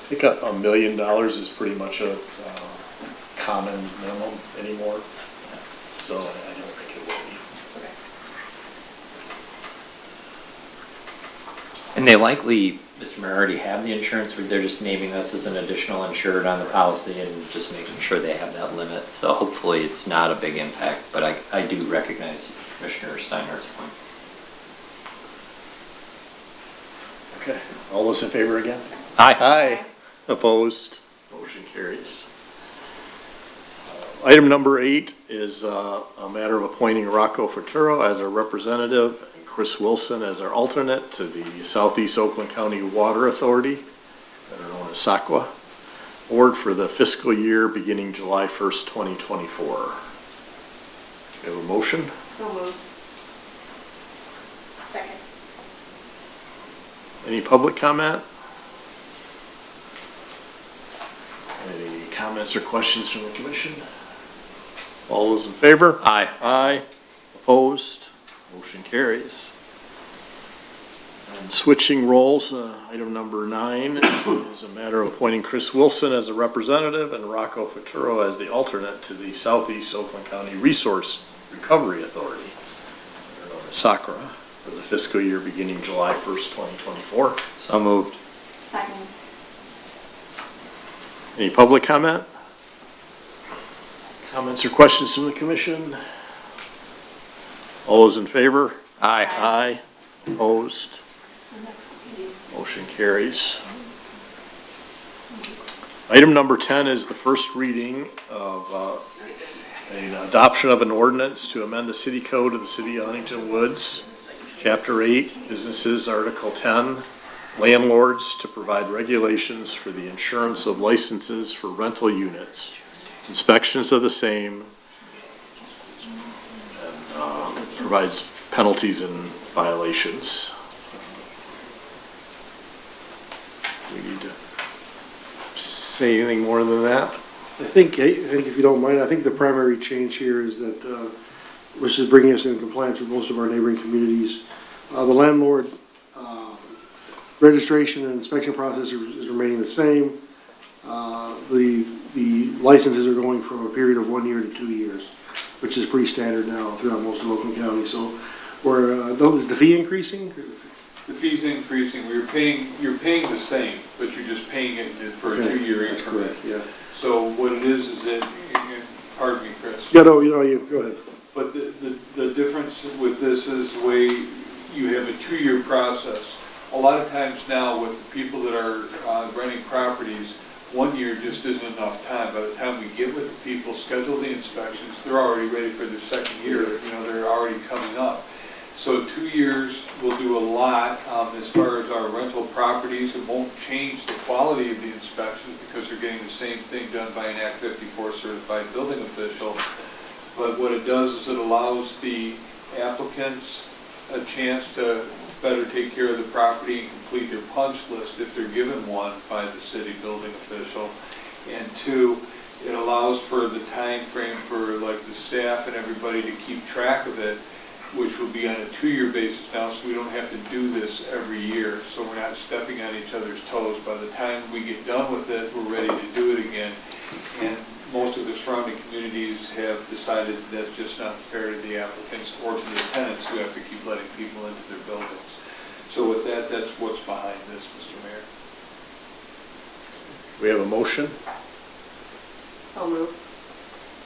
I think $1 million is pretty much a common minimum anymore, so I don't think it will be. And they likely, Mr. Mayor, already have the insurance, they're just naming us as an additional insured on the policy and just making sure they have that limit. So hopefully it's not a big impact, but I do recognize Commissioner Steinhardt's point. Okay, all those in favor again? Aye. Aye. Opposed? Motion carries. Item number 8 is a matter of appointing Rocco Futuro as our representative, and Chris Wilson as our alternate to the Southeast Oakland County Water Authority, better known as SACWA, board for the fiscal year beginning July 1st, 2024. We have a motion? So moved. Second. Any public comment? Any comments or questions from the commission? All those in favor? Aye. Aye. Opposed? Motion carries. And switching roles, item number 9 is a matter of appointing Chris Wilson as a representative and Rocco Futuro as the alternate to the Southeast Oakland County Resource Recovery Authority, better known as SACRA, for the fiscal year beginning July 1st, 2024. So moved. Second. Any public comment? Comments or questions from the commission? All those in favor? Aye. Aye. Opposed? Motion carries. Item number 10 is the first reading of An adoption of an ordinance to amend the city code of the city of Huntington Woods, Chapter 8, Businesses, Article 10, Landlords, to provide regulations for the insurance of licenses for rental units, inspections of the same, and provides penalties and violations. We need to say anything more than that? I think if you don't mind, I think the primary change here is that, which is bringing us in compliance with most of our neighboring communities. The landlord registration and inspection process is remaining the same. The licenses are going from a period of 1 year to 2 years, which is pretty standard now throughout most of Oakland County. So, is the fee increasing? The fee's increasing, you're paying the same, but you're just paying it for a 2-year increment. That's correct, yeah. So what it is that, pardon me, Chris. Yeah, no, you go ahead. But the difference with this is the way you have a 2-year process. A lot of times now with the people that are renting properties, 1 year just isn't enough time. By the time we get with the people, schedule the inspections, they're already ready for their second year, they're already coming up. So 2 years will do a lot as far as our rental properties. It won't change the quality of the inspections because they're getting the same thing done by an Act 54 certified building official. But what it does is it allows the applicants a chance to better take care of the property and complete their punch list if they're given one by the city building official. And 2, it allows for the time frame for like the staff and everybody to keep track of it, which will be on a 2-year basis now, so we don't have to do this every year. So we're not stepping on each other's toes. By the time we get done with it, we're ready to do it again. And most of the surrounding communities have decided that's just not fair to the applicants or to the tenants who have to keep letting people into their buildings. So with that, that's what's behind this, Mr. Mayor. We have a motion? I'll move.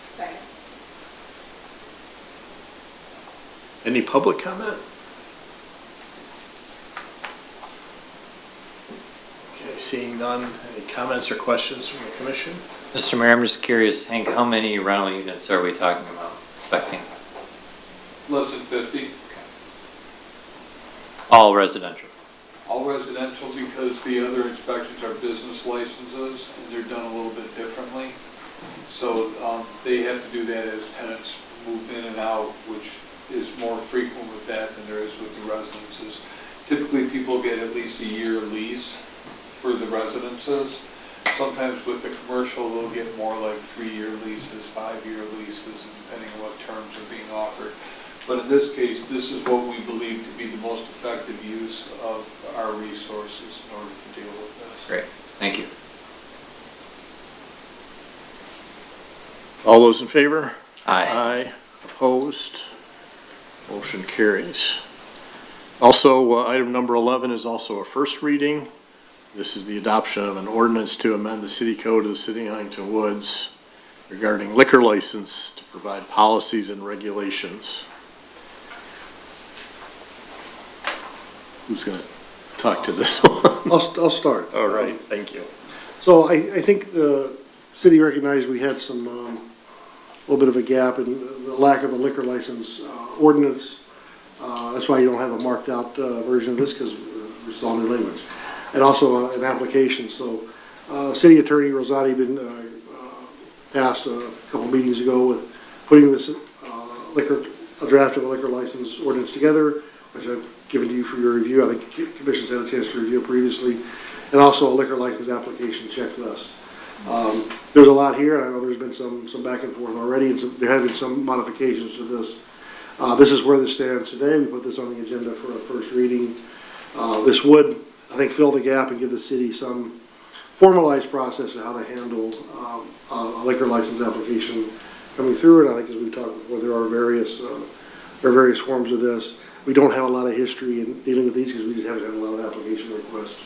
Second. Any public comment? Okay, seeing none, any comments or questions from the commission? Mr. Mayor, I'm just curious, Hank, how many rental units are we talking about inspecting? Less than 50. All residential? All residential because the other inspections are business licenses and they're done a little bit differently. So they have to do that as tenants move in and out, which is more frequent with that than there is with the residences. Typically, people get at least a year lease for the residences. Sometimes with the commercial, they'll get more like 3-year leases, 5-year leases, depending on what terms are being offered. But in this case, this is what we believe to be the most effective use of our resources in order to deal with this. Great, thank you. All those in favor? Aye. Aye. Opposed? Motion carries. Also, item number 11 is also a first reading. This is the adoption of an ordinance to amend the city code of the city of Huntington Woods regarding liquor license to provide policies and regulations. Who's going to talk to this one? I'll start. All right, thank you. So I think the city recognized we had some, little bit of a gap in the lack of a liquor license ordinance. That's why you don't have a marked out version of this, because it's all new language. And also an application. So City Attorney Rosati been tasked a couple meetings ago with putting this a draft of a liquor license ordinance together, which I've given to you for your review. I think the Commission's had a chance to review previously. And also a liquor license application checklist. There's a lot here, and I know there's been some back and forth already, and there have been some modifications to this. This is where this stands today. We put this on the agenda for a first reading. This would, I think, fill the gap and give the city some formalized process of how to handle a liquor license application coming through. And I think, as we've talked before, there are various forms of this. We don't have a lot of history in dealing with these because we just haven't had a lot of application requests.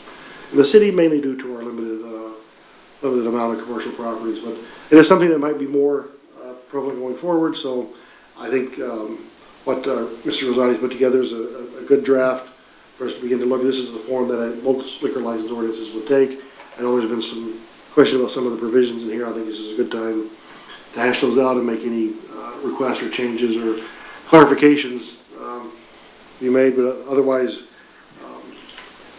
And the city, mainly due to our limited amount of commercial properties, but it is something that might be more prevalent going forward. So I think what Mr. Rosati's put together is a good draft for us to begin to look at. This is the form that most liquor license ordinances would take. I know there's been some question about some of the provisions in here. I think this is a good time hash those out and make any requests or changes or clarifications be made, but otherwise,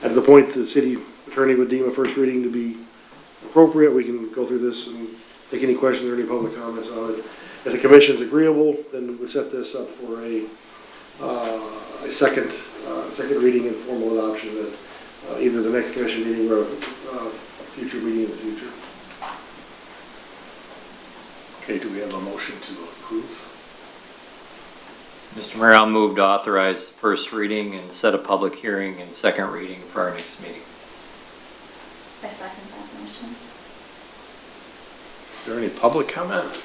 at the point the city attorney would deem a first reading to be appropriate, we can go through this and take any questions or any public comments on it. If the commission's agreeable, then we would set this up for a second reading and formal adoption at either the next commission meeting or a future meeting in the future. Okay, do we have a motion to approve? Mr. Mayor, I'll move to authorize first reading and set a public hearing and second reading for our next meeting. I second that motion. Is there any public comment?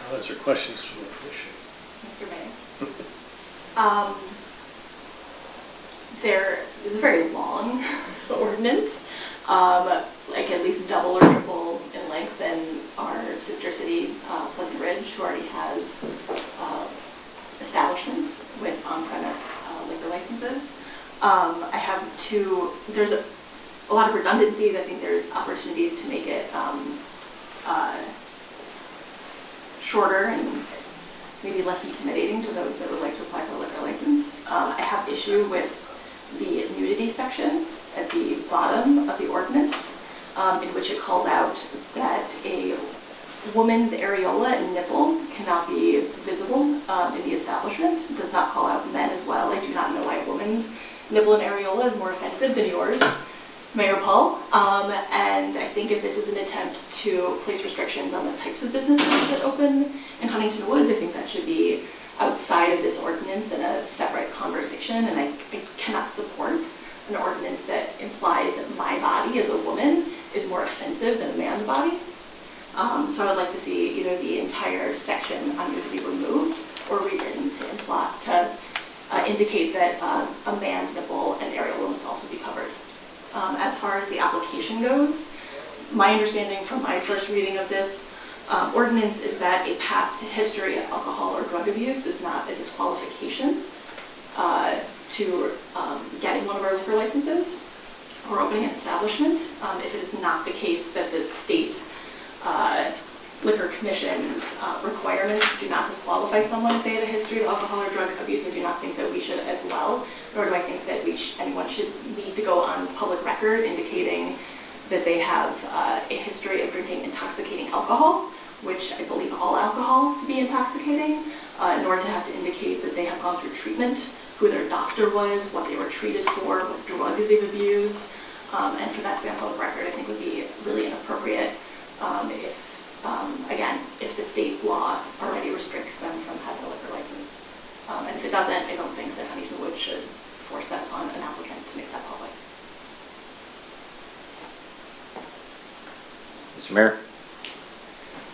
Comments or questions from the commission? Mr. Mayor. There is a very long ordinance, like at least double or triple in length than our sister city, Pleasant Ridge, who already has establishments with on-premise liquor licenses. I have there's a lot of redundancies. I think there's opportunities to make it shorter and maybe less intimidating to those that would like to apply for a liquor license. I have issue with the nudity section at the bottom of the ordinance, in which it calls out that a woman's areola and nipple cannot be visible in the establishment. It does not call out men as well. I do not know why a woman's nipple and areola is more offensive than yours, Mayor Paul. And I think if this is an attempt to place restrictions on the types of businesses that open in Huntington Woods, I think that should be outside of this ordinance in a separate conversation. And I cannot support an ordinance that implies that my body as a woman is more offensive than a man's body. So I would like to see either the entire section on nudity removed or rewritten to indicate that a man's nipple and areola must also be covered. As far as the application goes, my understanding from my first reading of this ordinance is that a past history of alcohol or drug abuse is not a disqualification to getting one of our liquor licenses or opening an establishment. If it is not the case that the state liquor commission's requirements do not disqualify someone if they had a history of alcohol or drug abuse, I do not think that we should as well, nor do I think that anyone should need to go on public record indicating that they have a history of drinking intoxicating alcohol, which I believe all alcohol to be intoxicating, nor to have to indicate that they have gone through treatment, who their doctor was, what they were treated for, what drugs they've abused, and for that to be on public record I think would be really inappropriate if the state law already restricts them from having a liquor license. And if it doesn't, I don't think that Huntington Woods should force that upon an applicant to make that public. Mr. Mayor?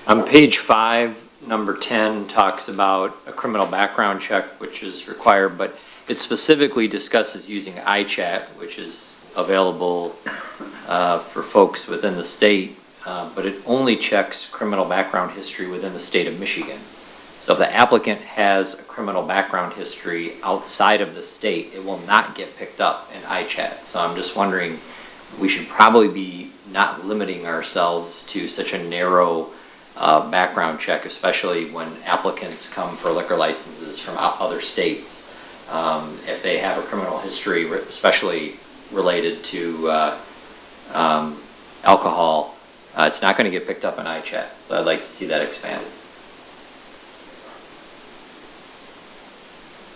On page 5, number 10 talks about a criminal background check, which is required, but it specifically discusses using iChat, which is available for folks within the state, but it only checks criminal background history within the state of Michigan. So if the applicant has a criminal background history outside of the state, it will not get picked up in iChat. So I'm just wondering, we should probably be not limiting ourselves to such a narrow background check, especially when applicants come for liquor licenses from other states. If they have a criminal history, especially related to alcohol, it's not going to get picked up in iChat. So I'd like to see that expanded.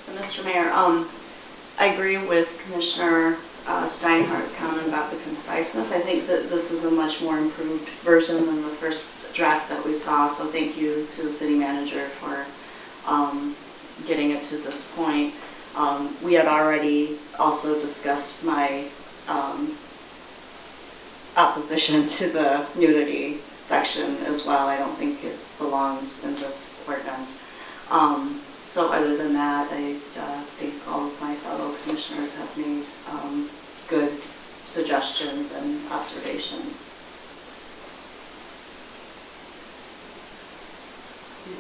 Mr. Mayor, I agree with Commissioner Steinhardt's comment about the conciseness. I think that this is a much more improved version than the first draft that we saw, so thank you to the city manager for getting it to this point. We had already also discussed my opposition to the nudity section as well. I don't think it belongs in this ordinance. So other than that, I think all of my fellow commissioners have made good suggestions and observations.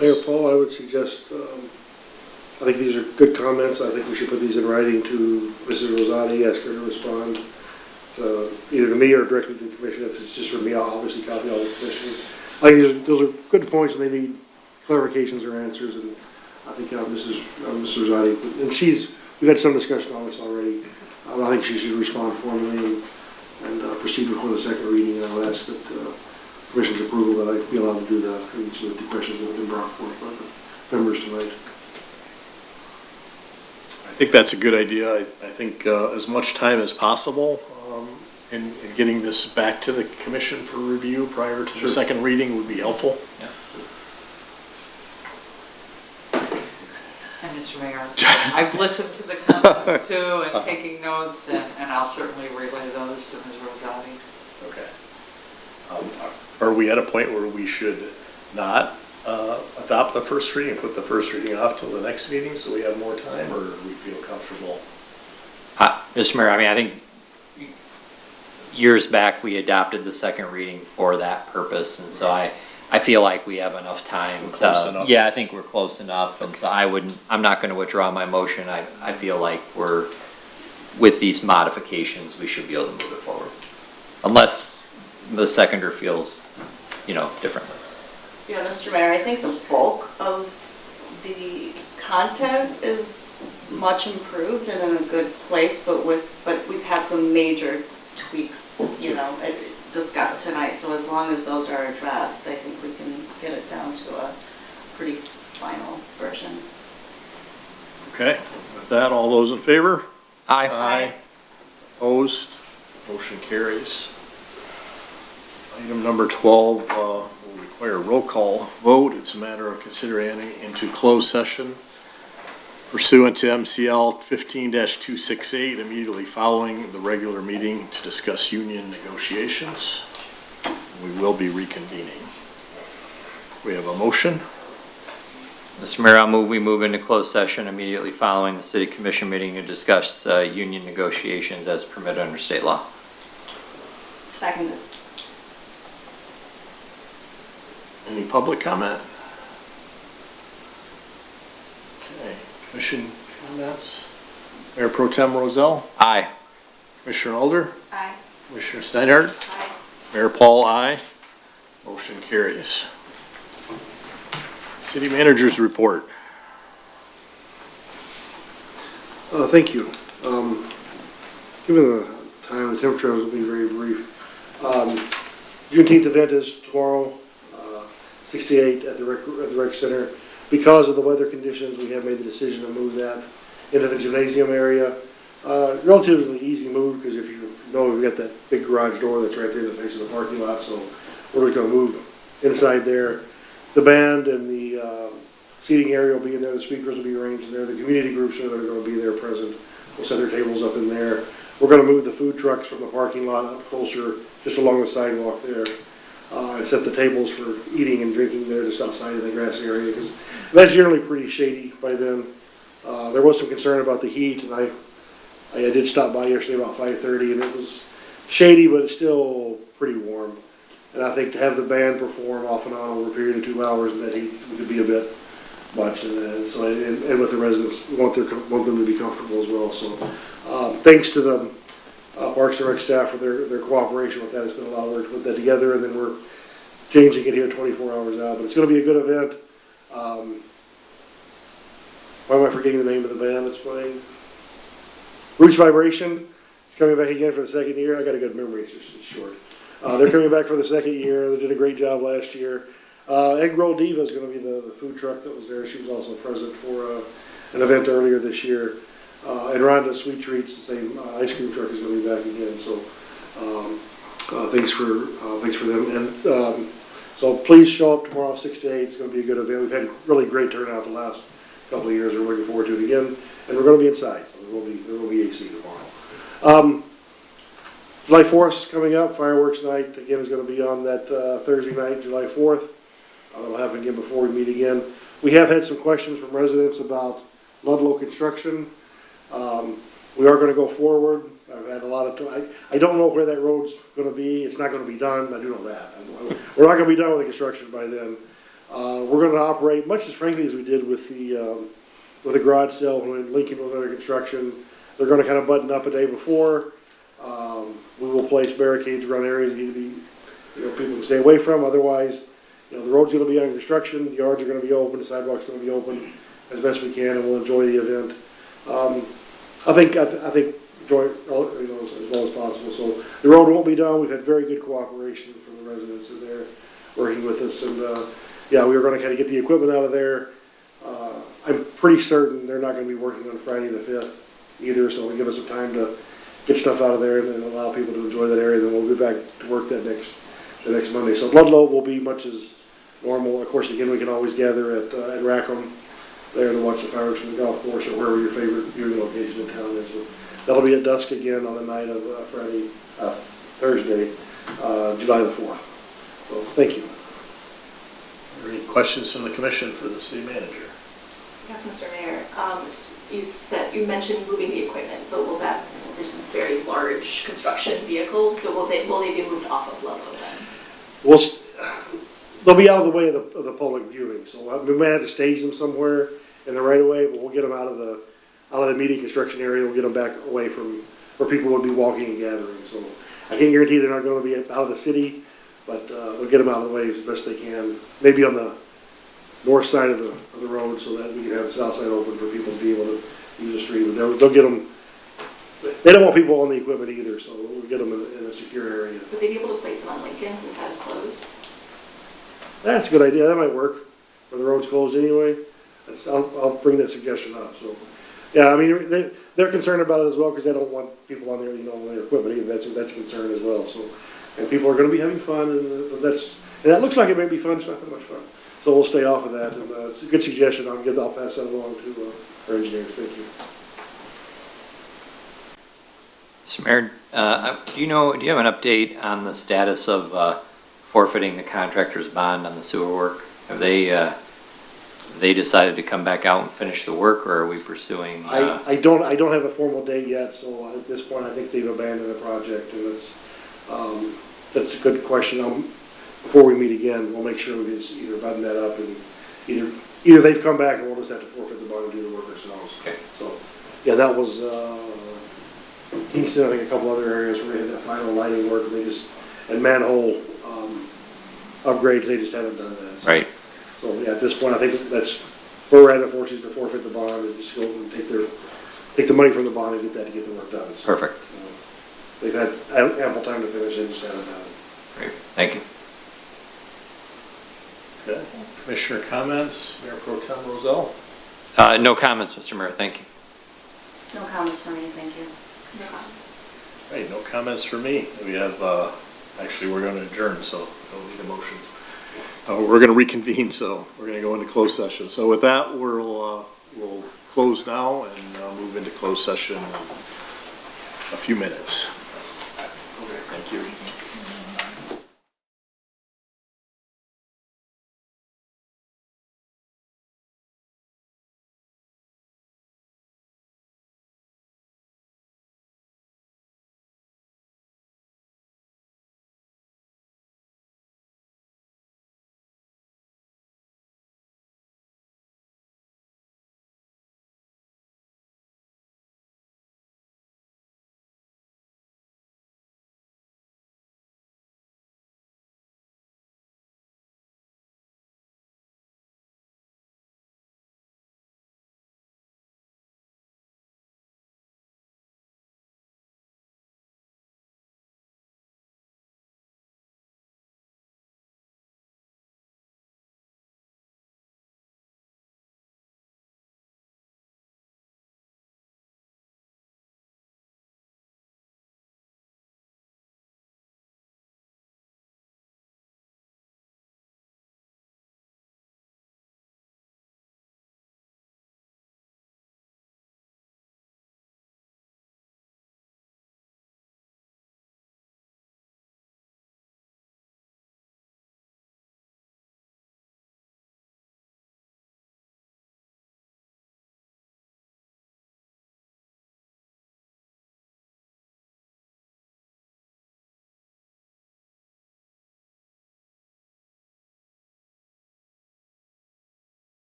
Mayor Paul, I would suggest, I think these are good comments. I think we should put these in writing to Mrs. Rosati, ask her to respond either to me or directly to the commission. If it's just for me, I'll obviously copy all the commissioners. I think those are good points, and they need clarifications or answers, and I think Mrs. Rosati, and we've had some discussion on this already. I think she should respond formally and proceed before the second reading. I would ask that commission's approval that I be allowed to do that, and so that the questions that have been brought forth by the members tonight. I think that's a good idea. I think as much time as possible in getting this back to the commission for review prior to the second reading would be helpful. And Mr. Mayor, I've listened to the comments too and taking notes, and I'll certainly relay those to Ms. Rosati. Okay. Are we at a point where we should not adopt the first reading, put the first reading off till the next meeting so we have more time, or do we feel comfortable? Mr. Mayor, I mean, I think years back, we adopted the second reading for that purpose, and so I feel like we have enough time. Close enough. Yeah, I think we're close enough, and so I'm not gonna withdraw my motion. I feel like with these modifications, we should be able to move it forward. Unless the seconder feels, differently. Yeah, Mr. Mayor, I think the bulk of the content is much improved and in a good place, but we've had some major tweaks, discussed tonight, so as long as those are addressed, I think we can get it down to a pretty final version. Okay, with that, all those in favor? Aye. Aye. Opposed? Motion carries. Item number 12 will require a roll call vote. It's a matter of considering into closed session pursuant to MCL 15-268, immediately following the regular meeting to discuss union negotiations. We will be reconvening. We have a motion. Mr. Mayor, I'll move we move into closed session immediately following the city commission meeting to discuss union negotiations as permitted under state law. Seconded. Any public comment? Okay, commission comments. Mayor Pro Tem Rozell? Aye. Commissioner Alder? Aye. Commissioner Steinhardt? Aye. Mayor Paul, aye. Motion carries. City Manager's report. Thank you. Given the time, the temperature will be very brief. Juneteenth event is tomorrow, 68 at the rec center. Because of the weather conditions, we have made the decision to move that into the gymnasium area. Relatively easy move, because if you know, we've got that big garage door that's right there that faces the parking lot, so we're just gonna move inside there. The band and the seating area will be in there, the speakers will be arranged in there, the community groups that are gonna be there present will set their tables up in there. We're gonna move the food trucks from the parking lot up closer, just along the sidewalk there, and set the tables for eating and drinking there just outside of the grass area, because that's generally pretty shady by then. There was some concern about the heat, and I did stop by yesterday about 5:30, and it was shady, but it's still pretty warm. And I think to have the band perform off and on over a period of 2 hours in that heat could be a bit much. And with the residents, we want them to be comfortable as well. So thanks to the Parks and Rec staff for their cooperation with that. It's been a lot of work to put that together, and then we're changing it here 24 hours out. But it's going to be a good event. Why am I forgetting the name of the band that's playing? Roots Vibration. It's coming back again for the second year. I got a good memory, it's just short. They're coming back for the second year. They did a great job last year. Egg Roll Diva is going to be the food truck that was there. She was also present for an event earlier this year. And Rhonda Sweet Treats, the same ice cream truck, is going to be back again. So thanks for them. And so please show up tomorrow, 6 to 8. It's going to be a good event. We've had really great turnout the last couple of years. We're looking forward to it again. And we're going to be inside, so there will be AC tomorrow. July 4th is coming up. Fireworks night, again, is going to be on that Thursday night, July 4th. That'll happen again before we meet again. We have had some questions from residents about Ludlow construction. We are going to go forward. I've had a lot of I don't know where that road's going to be. It's not going to be done. I do know that. We're not going to be done with the construction by then. We're going to operate much as frankly as we did with the garage sale when Lincoln was under construction. They're going to kind of button up a day before. we will place barricades around areas that need to be, people can stay away from. Otherwise, the road's gonna be under construction, the yards are gonna be open, the sidewalk's gonna be open as best we can, and we'll enjoy the event. I think enjoy it, as well as possible. So the road won't be done. We've had very good cooperation from the residents in there working with us, and, yeah, we were gonna kinda get the equipment out of there. I'm pretty certain they're not gonna be working on Friday the 5th either, so it'll give us some time to get stuff out of there and allow people to enjoy that area. Then we'll be back to work the next Monday. So Ludlow will be much as normal. Of course, again, we can always gather at Rackham there to watch the fireworks from the golf course or wherever your favorite viewing location in town is. That'll be at dusk again on the night of Thursday, July the 4th. So, thank you. Are there any questions from the commission for the city manager? Yes, Mr. Mayor, you mentioned moving the equipment, so there's some very large construction vehicles, so will they be moved off of Ludlow then? They'll be out of the way of the public viewing, so we might have to stage them somewhere in the right of way, but we'll get them out of the immediate construction area. We'll get them back away from where people would be walking and gathering. So I can't guarantee they're not going to be out of the city, but we'll get them out of the way as best they can. Maybe on the north side of the road, so that we can have the south side open for people to be able to use the street. But they'll get them. They don't want people on the equipment either, so we'll get them in a secure area. Would they be able to place them on Lincoln since that is closed? That's a good idea. That might work. Where the road's closed anyway. I'll bring that suggestion up. So, yeah, I mean, they're concerned about it as well because they don't want people on there, on their equipment either. That's a concern as well. So, and people are going to be having fun, and that looks like it may be fun. It's not that much fun. So we'll stay off of that. And it's a good suggestion. I'll pass that along to our engineers. Thank you. Mr. Mayor, do you have an update on the status of forfeiting the contractor's bond on the sewer work? Have they decided to come back out and finish the work, or are we pursuing? I don't have a formal date yet, so at this point, I think they've abandoned the project, and that's a good question. Before we meet again, we'll make sure we just either button that up and either they've come back and we'll just have to forfeit the bond and do the work ourselves. Okay. So, yeah, that was Kingston. I think a couple other areas where we had that final lighting work, and manhole upgrades. They just haven't done that. So. Right. So, yeah, at this point, I think that's where we're at, unfortunately, is to forfeit the bond and just go and take the money from the bond and get that to get the work done. So, Perfect. they've had ample time to finish, they just haven't done it. Great. Thank you. Okay. Commissioner comments, Mayor Pro Tem Roselle? No comments, Mr. Mayor. Thank you. No comments for me, thank you. No comments. Hey, no comments for me. We have, actually, we're going to adjourn, so we don't need a motion. We're going to reconvene, so we're going to go into closed session. So with that, we'll close now and move into closed session in a few minutes. Thank you.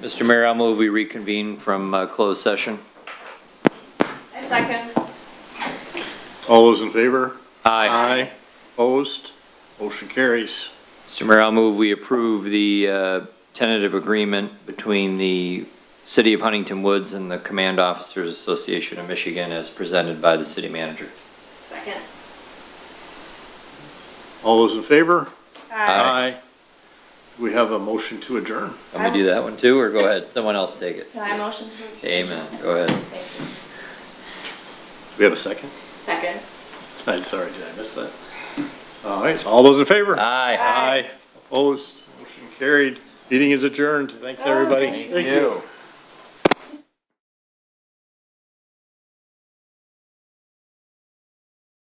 Mr. Mayor, I'll move we reconvene from closed session. I second. All those in favor? Aye. Opposed? Motion carries. Mr. Mayor, I'll move we approve the tentative agreement between the City of Huntington Woods and the Command Officers Association of Michigan as presented by the city manager. Second. All those in favor? Aye. Do we have a motion to adjourn? Let me do that one too, or go ahead, someone else take it. Can I motion to? Amen, go ahead. Thank Do we have a second? you. Second. I'm sorry, did I miss that? All right, all those in favor? Aye. Aye. Opposed? Motion carried. Meeting is adjourned. Thanks, everybody. Thank Thank you.